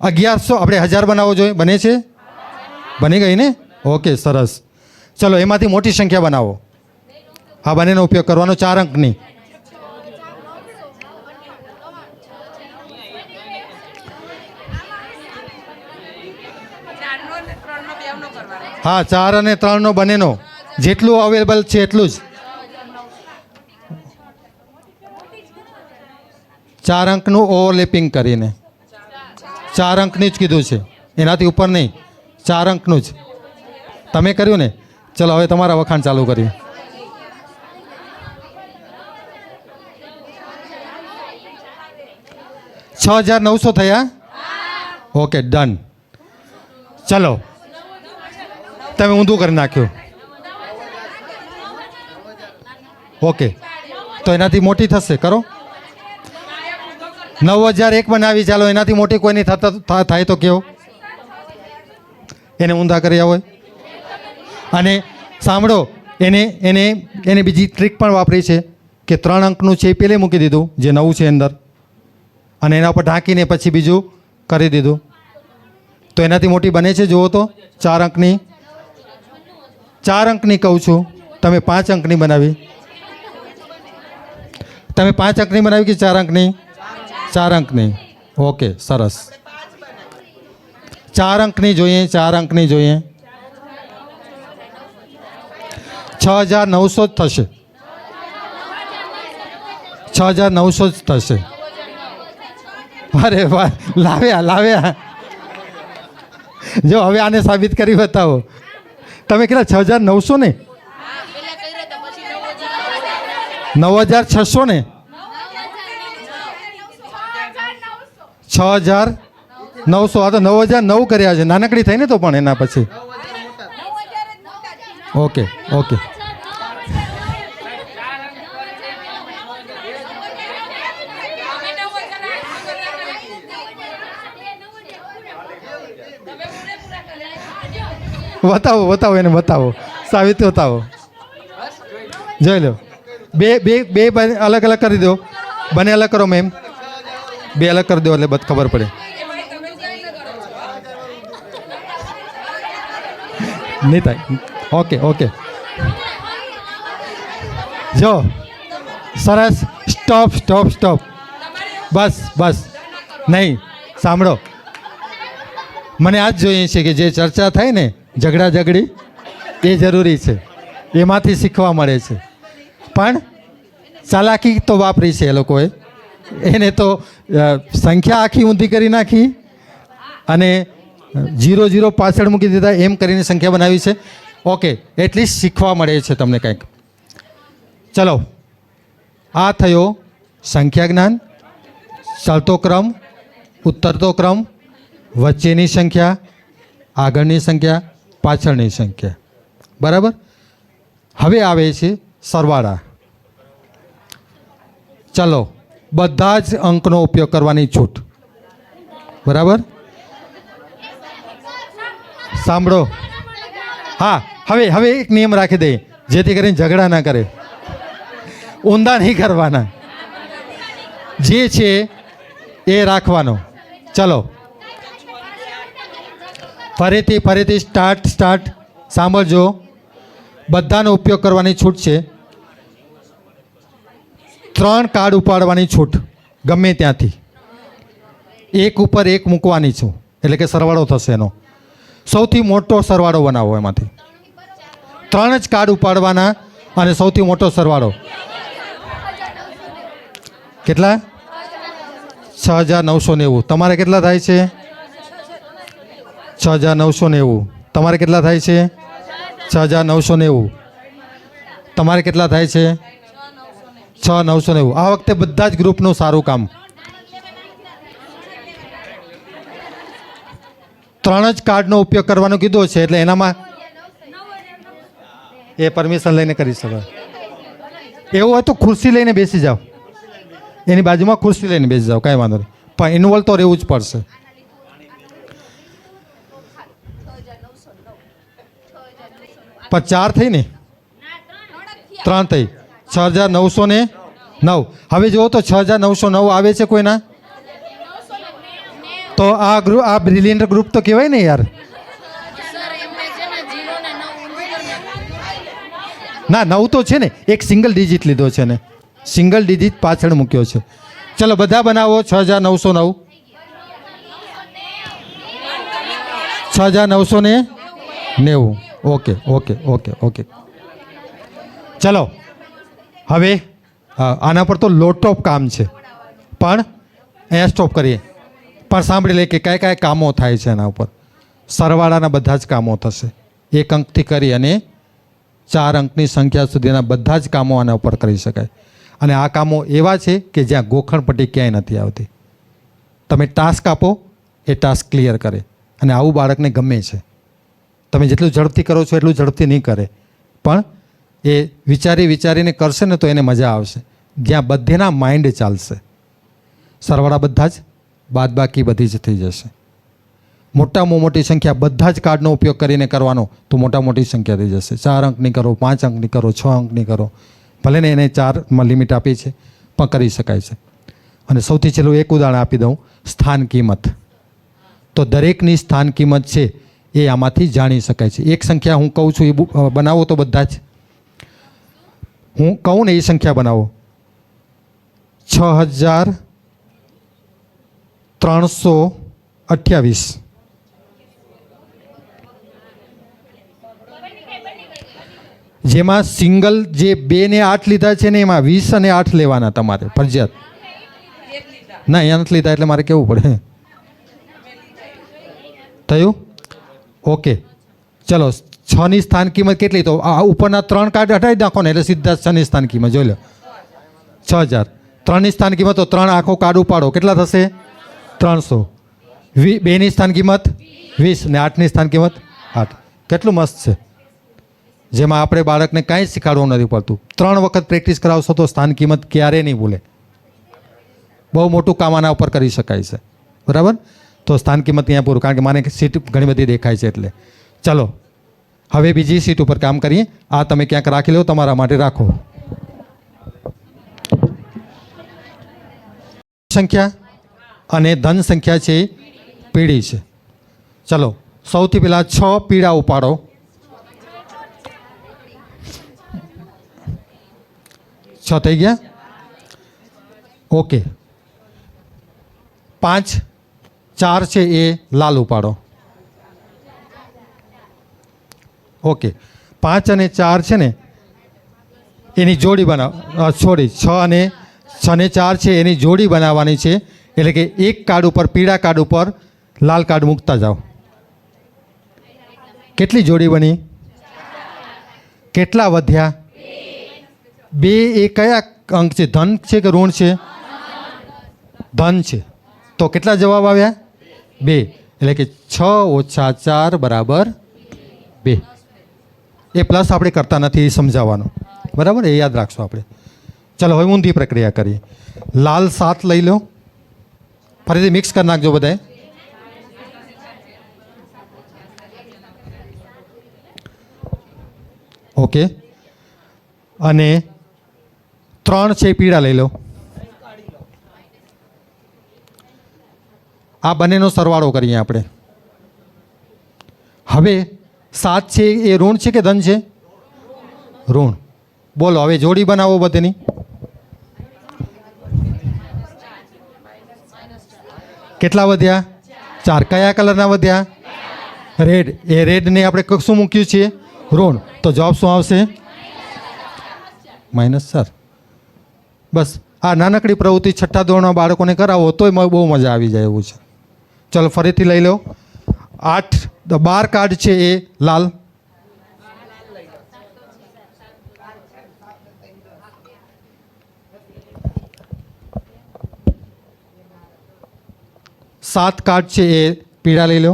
1100 આપણે 1000 બનાવવો જોઈએ. બને છે? બની ગઈ ને? ઓકે, સરસ. ચલો એમાંથી મોટી સંખ્યા બનાવો. હા, બંનેનો ઉપયોગ કરવાનો 4 અંકની. હા, 4 અને 3નો બંનેનો જેટલું અવેલેબલ છે એટલું જ. 4 અંકનું ઓવરલેપિંગ કરીને 4 અંકની જ કીધું છે, એનાથી ઉપર નહીં. 4 અંકનું જ તમે કર્યું ને. ચલો હવે તમારા વખાણ ચાલુ કરીએ. $6,900 થયા. Okay, done. ચલો તમે ઊંધું કરી નાખ્યું. ઓકે, તો એનાથી મોટી થશે. કરો 9,001 બનાવી. ચાલો એનાથી મોટી કોઈની થાય તો કેવો? એને ઊંધા કર્યા હોય. અને સાંભળો, એને બીજી ટ્રીક પણ વાપરી છે કે 3 અંકનું છે એ પહેલે મૂકી દીધું, જે 9 છે અંદર, અને એના ઉપર ઢાંકીને પછી બીજું કરી દીધું. તો એનાથી મોટી બને છે. જુઓ તો 4 અંકની. 4 અંકની કહું છું, તમે 5 અંકની બનાવી. તમે 5 અંકની બનાવી કે 4 અંકની? 4 અંકની. ઓકે, સરસ. 4 અંકની જોઈએ. 4 અંકની જોઈએ. 6,900 જ થશે. 6,900 જ થશે. અરે વાહ, લાવ્યા. જો હવે આને સાબિત કરી બતાવો. તમે કેટલા? 6,900 ને? 9,600 ને? 6,900. આ તો 9,009 કર્યા છે. નાનકડી થઈ ને તો પણ એના પછી. ઓકે. બતાવો એને બતાવો. સાબિત બતાવો. જોઈ લો. બે અલગ અલગ કરી દો. બંને અલગ કરો મેમ. 2 અલગ કરી દો એટલે બધ ખબર પડે. નહીં થાય. ઓકે. જો સરસ. સ્ટોપ. બસ નહીં. સાંભળો, મને આ જ જોઈએ છે કે જે ચર્ચા થાય ને, ઝઘડી એ જરૂરી છે. એમાંથી શીખવા મળે છે. પણ ચાલાકી તો વાપરી છે એ લોકોએ. એને તો સંખ્યા આખી ઊંધી કરી નાખી અને 0 પાછળ મૂકી દીધા, એમ કરીને સંખ્યા બનાવી છે. ઓકે, એટલીસ્ટ શીખવા મળે છે તમને કંઈક. ચલો, આ થયો સંખ્યા જ્ઞાન. ચાલતો ક્રમ, ઉતરતો ક્રમ, વચ્ચેની સંખ્યા, આગળની સંખ્યા, પાછળની સંખ્યા. બરાબર. હવે આવે છે સરવાળા. ચલો, બધા જ અંકનો ઉપયોગ કરવાની છૂટ. બરાબર. સાંભળો. હા, હવે એક નિયમ રાખી દઈએ, જેથી કરીને ઝઘડા ના કરે. ઊંધા નહીં કરવાના. જે છે એ રાખવાનો. ચલો ફરીથી સ્ટાર્ટ. સાંભળજો, બધાનો ઉપયોગ કરવાની છૂટ છે. 3 કાર્ડ ઉપાડવાની છૂટ ગમે ત્યાંથી. એક ઉપર એક મૂકવાની છું, એટલે કે સરવાળો થશે એનો. સૌથી મોટો સરવાળો બનાવો. એમાંથી 3 જ કાર્ડ ઉપાડવાના અને સૌથી મોટો સરવાળો. કેટલા? 6,990. તમારે કેટલા થાય છે? 6,990. તમારે કેટલા થાય છે? 6,990. તમારે કેટલા થાય છે? 6,990. આ વખતે બધા જ ગ્રુપનું સારું કામ. 3 જ કાર્ડનો ઉપયોગ કરવાનો કીધો છે, એટલે એનામાં એ પરમિશન લઈને કરી શકાય. એવું હોય તો ખુરશી લઈને બેસી જાઓ. એની બાજુમાં ખુરશી લઈને બેસી જાઓ, કાંઈ વાંધો નહીં. પણ ઇન્વોલ્વ તો રહેવું જ પડશે. પણ 4 થઈ ને? 3 થઈ. 6,909. હવે જુઓ તો 6,909 આવે છે કોઈના? તો આ બ્રિલિયન્ટ ગ્રુપ તો કહેવાય ને યાર. ના 9 તો છે ને, એક સિંગલ ડિજિટ લીધો છે ને, સિંગલ ડિજિટ પાછળ મૂક્યો છે. ચલો બધા બનાવો. 6909 6990. Okay okay okay okay. ચલો હવે આના પર તો લોટ ઓફ કામ છે, પણ અહીંયા સ્ટોપ કરીએ. પણ સાંભળી લે કે કયા કયા કામો થાય છે એના ઉપર. સરવાળાના બધા જ કામો થશે. 1 અંકથી કરી અને 4 અંકની સંખ્યા સુધીના બધા જ કામો આના ઉપર કરી શકાય. અને આ કામો એવા છે કે જ્યાં ગોખણપટ્ટી ક્યાંય નથી આવતી. તમે ટાસ્ક આપો, એ ટાસ્ક ક્લિયર કરે. અને આવું બાળકને ગમે છે. તમે જેટલું ઝડપથી કરો છો એટલું ઝડપથી નહીં કરે, પણ એ વિચારીને કરશે ને તો એને મજા આવશે. જ્યાં બધેના માઇન્ડ ચાલશે. સરવાળા બધા જ, બાદબાકી બધી જ થઈ જશે. મોટામાં મોટી સંખ્યા બધા જ કાર્ડનો ઉપયોગ કરીને કરવાનો તો મોટી સંખ્યા થઈ જશે. 4 અંકની કરો, 5 અંકની કરો, 6 અંકની કરો. ભલે ને એને 4માં લિમિટ આપી છે, પણ કરી શકાય છે. અને સૌથી છેલ્લું એક ઉદાહરણ આપી દઉં, સ્થાન કિંમત. તો દરેકની સ્થાન કિંમત છે એ આમાંથી જાણી શકાય છે. એક સંખ્યા હું કહું છું એ બનાવો તો બધા જ. હું કહું ને એ સંખ્યા બનાવો. 6328. જેમાં સિંગલ જે 2 ને 8 લીધા છે ને એમાં 20 અને 8 લેવાના તમારે ફરજિયાત. ના અહીંયા નથી લીધા એટલે મારે કેવું પડે. થયું? ઓકે. ચલો 6ની સ્થાન કિંમત કેટલી? તો આ ઉપરના 3 કાર્ડ હટાવી નાખો ને એટલે સીધા 6ની સ્થાન કિંમત જોઈ લો. 6000. 3ની સ્થાન કિંમત તો 3 આખો કાર્ડ ઉપાડો, કેટલા થશે? 300. 2ની સ્થાન કિંમત 20 ને 8ની સ્થાન કિંમત 8. કેટલું મસ્ત છે. જેમાં આપણે બાળકને કાંઈ શીખવાડવું નથી પડતું. 3 વખત પ્રેક્ટિસ કરાવશો તો સ્થાન કિંમત ક્યારેય નહીં ભૂલે. બહુ મોટું કામ આના ઉપર કરી શકાય છે. બરાબર? તો સ્થાન કિંમત ત્યાં પૂરું, કારણ કે મને સીટ ઘણી બધી દેખાય છે એટલે. ચલો હવે બીજી સીટ ઉપર કામ કરીએ. આ તમે ક્યાંક રાખી લો, તમારા માટે રાખો. સંખ્યા અને ધન સંખ્યા છે એ પીળી છે. ચલો સૌથી પહેલાં 6 પીળા ઉપાડો. 6 થઈ ગયા? ઓકે. 5 4 છે એ લાલ ઉપાડો. ઓકે. 5 અને 4 છે ને એની જોડી બનાવો. સોરી, 6 અને 4 છે એની જોડી બનાવવાની છે. એટલે કે એક કાર્ડ ઉપર, પીળા કાર્ડ ઉપર લાલ કાર્ડ મૂકતા જાઓ. કેટલી જોડી બની? કેટલા વધ્યા? 2. એ કયા અંક છે? ધન છે કે ઋણ છે? ધન છે. તો કેટલા જવાબ આવ્યા? 2. એટલે કે 6 - 4 = 2. એ પ્લસ આપણે કરતા નથી, એ સમજાવવાનું. બરાબર? એ યાદ રાખશો આપણે. ચલો હવે ઊંધી પ્રક્રિયા કરીએ. લાલ 7 લઈ લો. ફરીથી મિક્સ કરી નાખજો બધાએ. ઓકે. અને 3 છે પીળા લઈ લો. આ બંનેનો સરવાળો કરીએ આપણે. હવે 7 છે એ ઋણ છે કે ધન છે? ઋણ. બોલો હવે જોડી બનાવો બધીની. કેટલા વધ્યા? 4. કયા કલરના વધ્યા? રેડ. એ રેડને આપણે શું મૂક્યું છે? ઋણ. તો જવાબ શું આવશે? -4. બસ આ નાનકડી પ્રવૃત્તિ 6ઠ્ઠા ધોરણના બાળકોને કરાવો તોય બહુ મજા આવી જાય એવું છે. ચલો ફરીથી લઈ લો. 12 કાર્ડ છે એ લાલ. સાત કાર્ડ છે એ પીળા લઈ લો.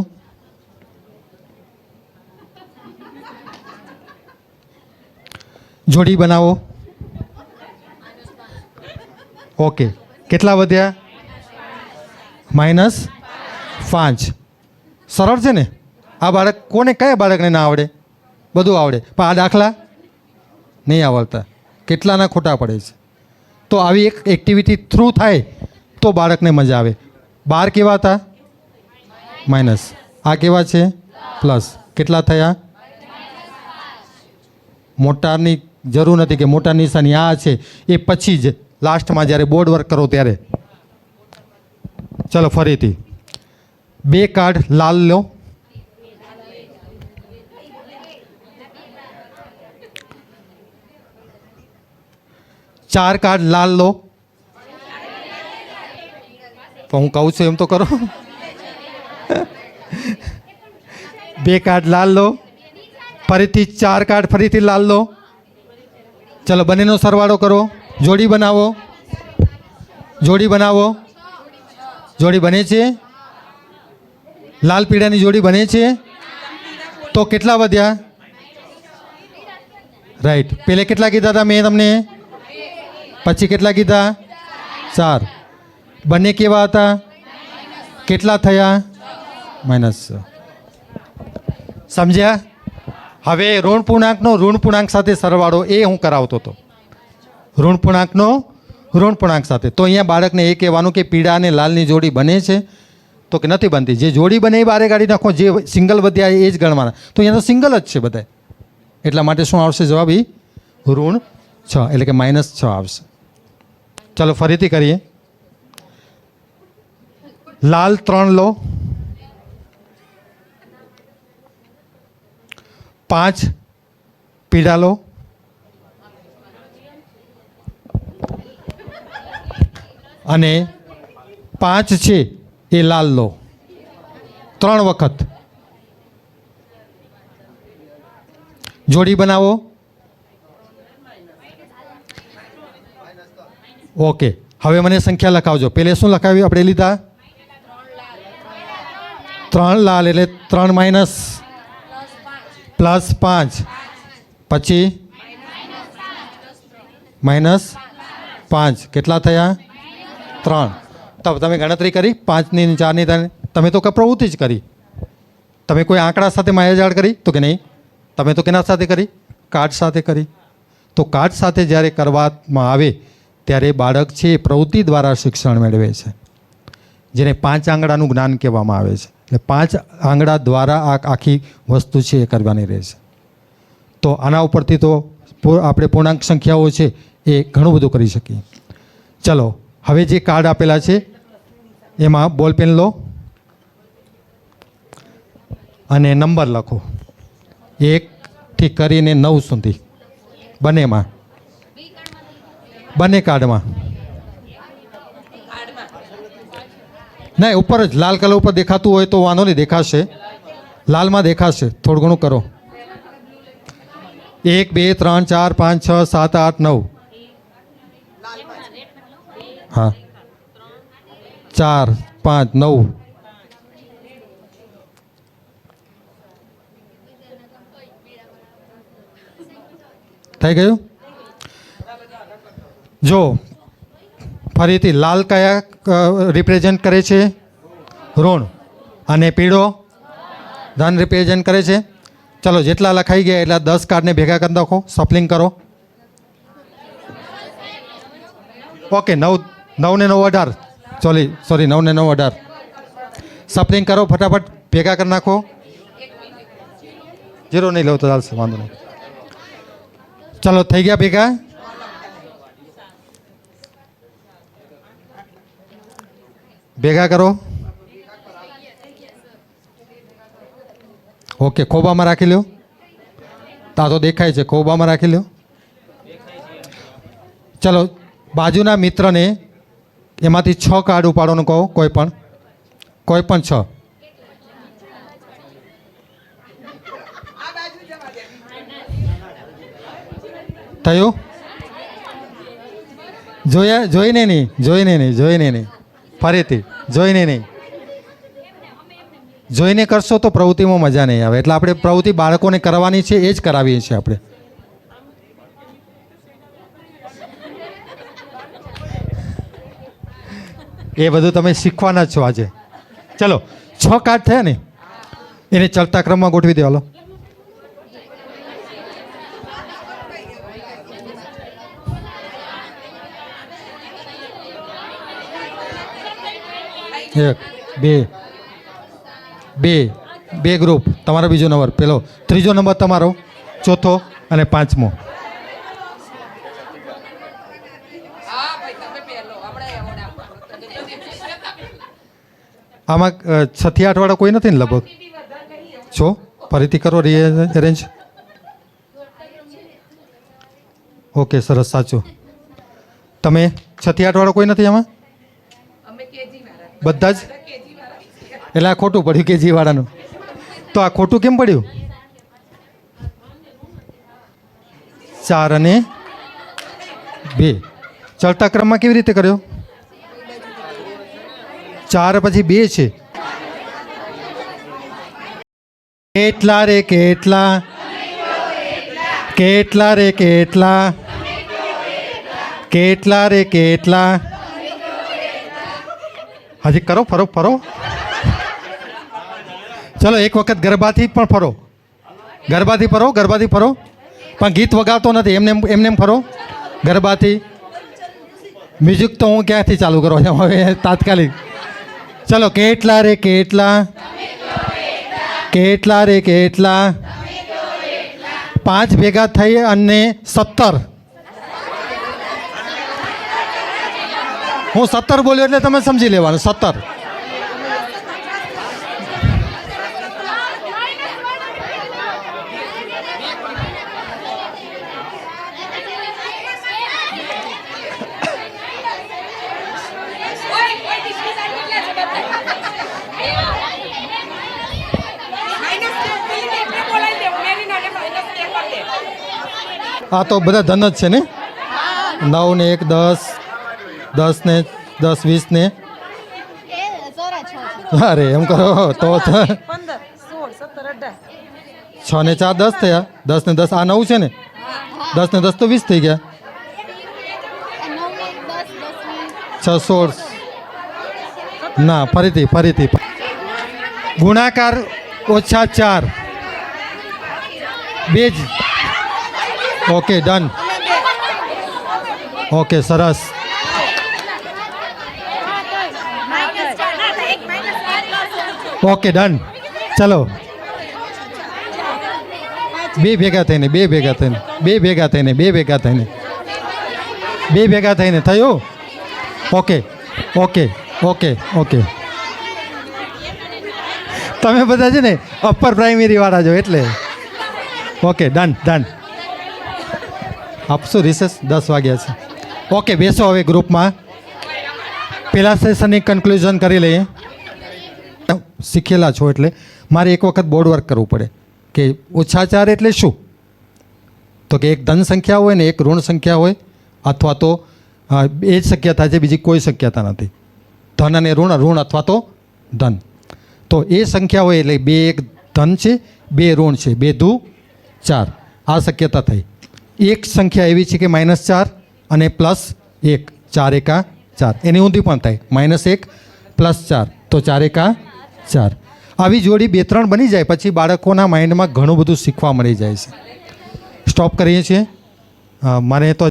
જોડી બનાવો. ઓકે. કેટલા વધ્યા? -5. સરળ છે ને? આ બાળક કયા બાળકને ના આવડે? બધું આવડે, પણ આ દાખલા નહીં આવડતા. કેટલાના ખોટા પડે છે. તો આવી એક એક્ટિવિટી થ્રુ થાય તો બાળકને મજા આવે. 12 કેવા હતા? માઇનસ, આ કેવા છે પ્લસ. કેટલા થયા? મોટાની જરૂર નથી કે મોટા નિશાની આ છે એ પછી જ લાસ્ટમાં જ્યારે બોર્ડ વર્ક કરો ત્યારે. ચલો ફરીથી 2 કાર્ડ લાલ લો, 4 કાર્ડ લાલ લો. તો હું કહું છું એમ તો કરો. 2 કાર્ડ લાલ લો, ફરીથી 4 કાર્ડ ફરીથી લાલ લો. ચલો બંનેનો સરવાળો કરો, જોડી બનાવો. જોડી બનાવો. જોડી બને છે? લાલ પીળાની જોડી બને છે? તો કેટલા વધ્યા? રાઈટ. પેલે કેટલા કીધા હતા મેં તમને? પછી કેટલા કીધા? 4. બંને કેવા હતા? કેટલા થયા? -6. સમજ્યા? હવે ઋણ પૂર્ણાંકનો ઋણ પૂર્ણાંક સાથે સરવાળો એ હું કરાવતો હતો. ઋણ પૂર્ણાંકનો ઋણ પૂર્ણાંક સાથે. તો અહીંયા બાળકને એ કહેવાનું કે પીળા અને લાલની જોડી બને છે? તો કે નથી બનતી. જે જોડી બને એ બારે કાઢી નાખો, જે સિંગલ વધ્યા એ જ ગણવાના. તો અહીંયા તો સિંગલ જ છે બધા. એટલા માટે શું આવશે જવાબ? એ ઋણ 6 એટલે કે -6 આવશે. ચલો ફરીથી કરીએ. લાલ 3 લો, 5 પીળા લો, અને 5 છે એ લાલ લો 3 વખત. જોડી બનાવો. ઓકે, હવે મને સંખ્યા લખાવજો. પહેલે શું લખાવ્યું આપણે? લીધા 3 લાલ એટલે 3 માઇનસ +5, પછી -5. કેટલા થયા? 3. તો તમે ગણતરી કરી 5ની 4ની. તમે તો પ્રવૃત્તિ જ કરી. તમે કોઈ આંકડા સાથે માયાજાળ કરી તો કે નહીં? તમે તો કેના સાથે કરી? કાર્ડ સાથે કરી. તો કાર્ડ સાથે જ્યારે કરવામાં આવે ત્યારે બાળક છે એ પ્રવૃત્તિ દ્વારા શિક્ષણ મેળવે છે, જેને 5 આંગળાનું જ્ઞાન કહેવામાં આવે છે. એટલે 5 આંગળા દ્વારા આ આખી વસ્તુ છે એ કરવાની રહેશે. તો આના ઉપરથી તો આપણે પૂર્ણાંક સંખ્યાઓ છે એ ઘણું બધું કરી શકીએ. ચલો હવે જે કાર્ડ આપેલા છે એમાં બોલપેન લો અને નંબર લખો 1 થી કરીને 9 સુધી બંનેમાં, બંને કાર્ડમાં. ના, ઉપર જ લાલ કલર ઉપર દેખાતું હોય તો વાંધો નહીં, દેખાશે. લાલમાં દેખાશે. થોડું ઘણું કરો. 1 2 3 4 5 6 7 8 9. હા, 4 5 9. થઈ ગયું? જો ફરીથી લાલ કયા રિપ્રેઝેન્ટ કરે છે? ઋણ. અને પીળો ધન રિપ્રેઝેન્ટ કરે છે. ચલો જેટલા લખાઈ ગયા એટલા 10 કાર્ડને ભેગા કરી નાખો, સફલિંગ કરો. ઓકે, 9 ને 9 18. સોરી 9 ને 9 18. સફલિંગ કરો ફટાફટ, ભેગા કરી નાખો. 0 નહીં લો તો ચાલશે, વાંધો નહીં. ચલો થઈ ગયા ભેગા? ભેગા કરો. ઓકે, ખોબામાં રાખી લો. તા તો દેખાય છે, ખોબામાં રાખી લો. ચલો બાજુના મિત્રને એમાંથી 6 કાર્ડ ઉપાડવાનું કહો, કોઈ પણ 6. થયું? જોઈને નહીં. ફરીથી જોઈને નહીં. જોઈને કરશો તો પ્રવૃત્તિમાં મજા નહીં આવે. એટલે આપણે પ્રવૃત્તિ બાળકોને કરવાની છે એ જ કરાવીએ છીએ આપણે. એ બધું તમે શીખવાના જ છો આજે. ચલો 6 કાર્ડ થયા ને, એને ચડતા ક્રમમાં ગોઠવી દો. હાલો, એક 2 બે ગ્રુપ. તમારો બીજો નંબર, પેલો ત્રીજો નંબર તમારો, ચોથો અને પાંચમો. આમાં 6 થી 8 વાળા કોઈ નથી ને લગભગ? છો ફરીથી કરો અરેન્જ. ઓકે, સરસ, સાચું. તમે 6 થી 8 વાળા કોઈ નથી આમાં? બધા જ? એટલે આ ખોટું પડ્યું કેજી વાળાનું. તો આ ખોટું કેમ પડ્યું? 4 અને 2 ચડતા ક્રમમાં કેવી રીતે કર્યો? 4 પછી 2 છે. કેટલા રે કેટલા, કેટલા રે કેટલા, કેટલા રે કેટલા. હજી કરો, ફરો ફરો. ચલો એક વખત ગરબાથી પણ ફરો, ગરબાથી ફરો, ગરબાથી ફરો. પણ ગીત વગાડતો નથી, એમને ફરો ગરબાથી. મ્યુઝિક તો હું ક્યાંથી ચાલુ કરવા જાઉં હવે તાત્કાલિક. ચલો કેટલા રે કેટલા, કેટલા રે કેટલા. 5 ભેગા થઈ અને 17. હું 17 બોલ્યો એટલે તમે સમજી લેવાનું 17. આ તો બધા ધન જ છે ને. 9 ને 1 10, 10 ને 10 20 ને. અરે એમ કરો તો 6 ને 4 10 થયા. 10 ને 10 આ 9 છે ને. 10 ને 10 તો 20 થઈ ગયા. 6 16. ના, ફરીથી ગુણાકાર -4 2 જ. Okay, done. ઓકે, સરસ. Okay, done. ચલો 2 ભેગા થઈને, 2 ભેગા થઈને, 2 ભેગા થઈને, 2 ભેગા થઈને, 2 ભેગા થઈને થયું. Okay okay okay okay. તમે બધા છે ને અપર પ્રાઇમરી વાળા છો એટલે. Okay, done done. આપશું રિસેસ, 10 વાગ્યા છે. ઓકે, બેસો હવે ગ્રુપમાં. પહેલા સેશનની કન્ક્લુઝન કરી લઈએ. શીખેલા છો એટલે મારે એક વખત બોર્ડ વર્ક કરવું પડે કે -4 એટલે શું. તો કે એક ધન સંખ્યા હોય ને એક ઋણ સંખ્યા હોય, અથવા તો એ જ શક્યતા છે, બીજી કોઈ શક્યતા નથી. ધન અને ઋણ, ઋણ અથવા તો ધન. તો એ સંખ્યા હોય એટલે 2 એક ધન છે, 2 ઋણ છે, 2 દુ 4. આ શક્યતા થઈ. એક સંખ્યા એવી છે કે -4 અને +1, 4 એકા 4. એની ઊંધી પણ થાય, -1 +4 તો 4 એકા 4. આવી જોડી 2-3 બની જાય પછી બાળકોના માઇન્ડમાં ઘણું બધું શીખવા મળી જાય છે. સ્ટોપ કરીએ છીએ. મને તો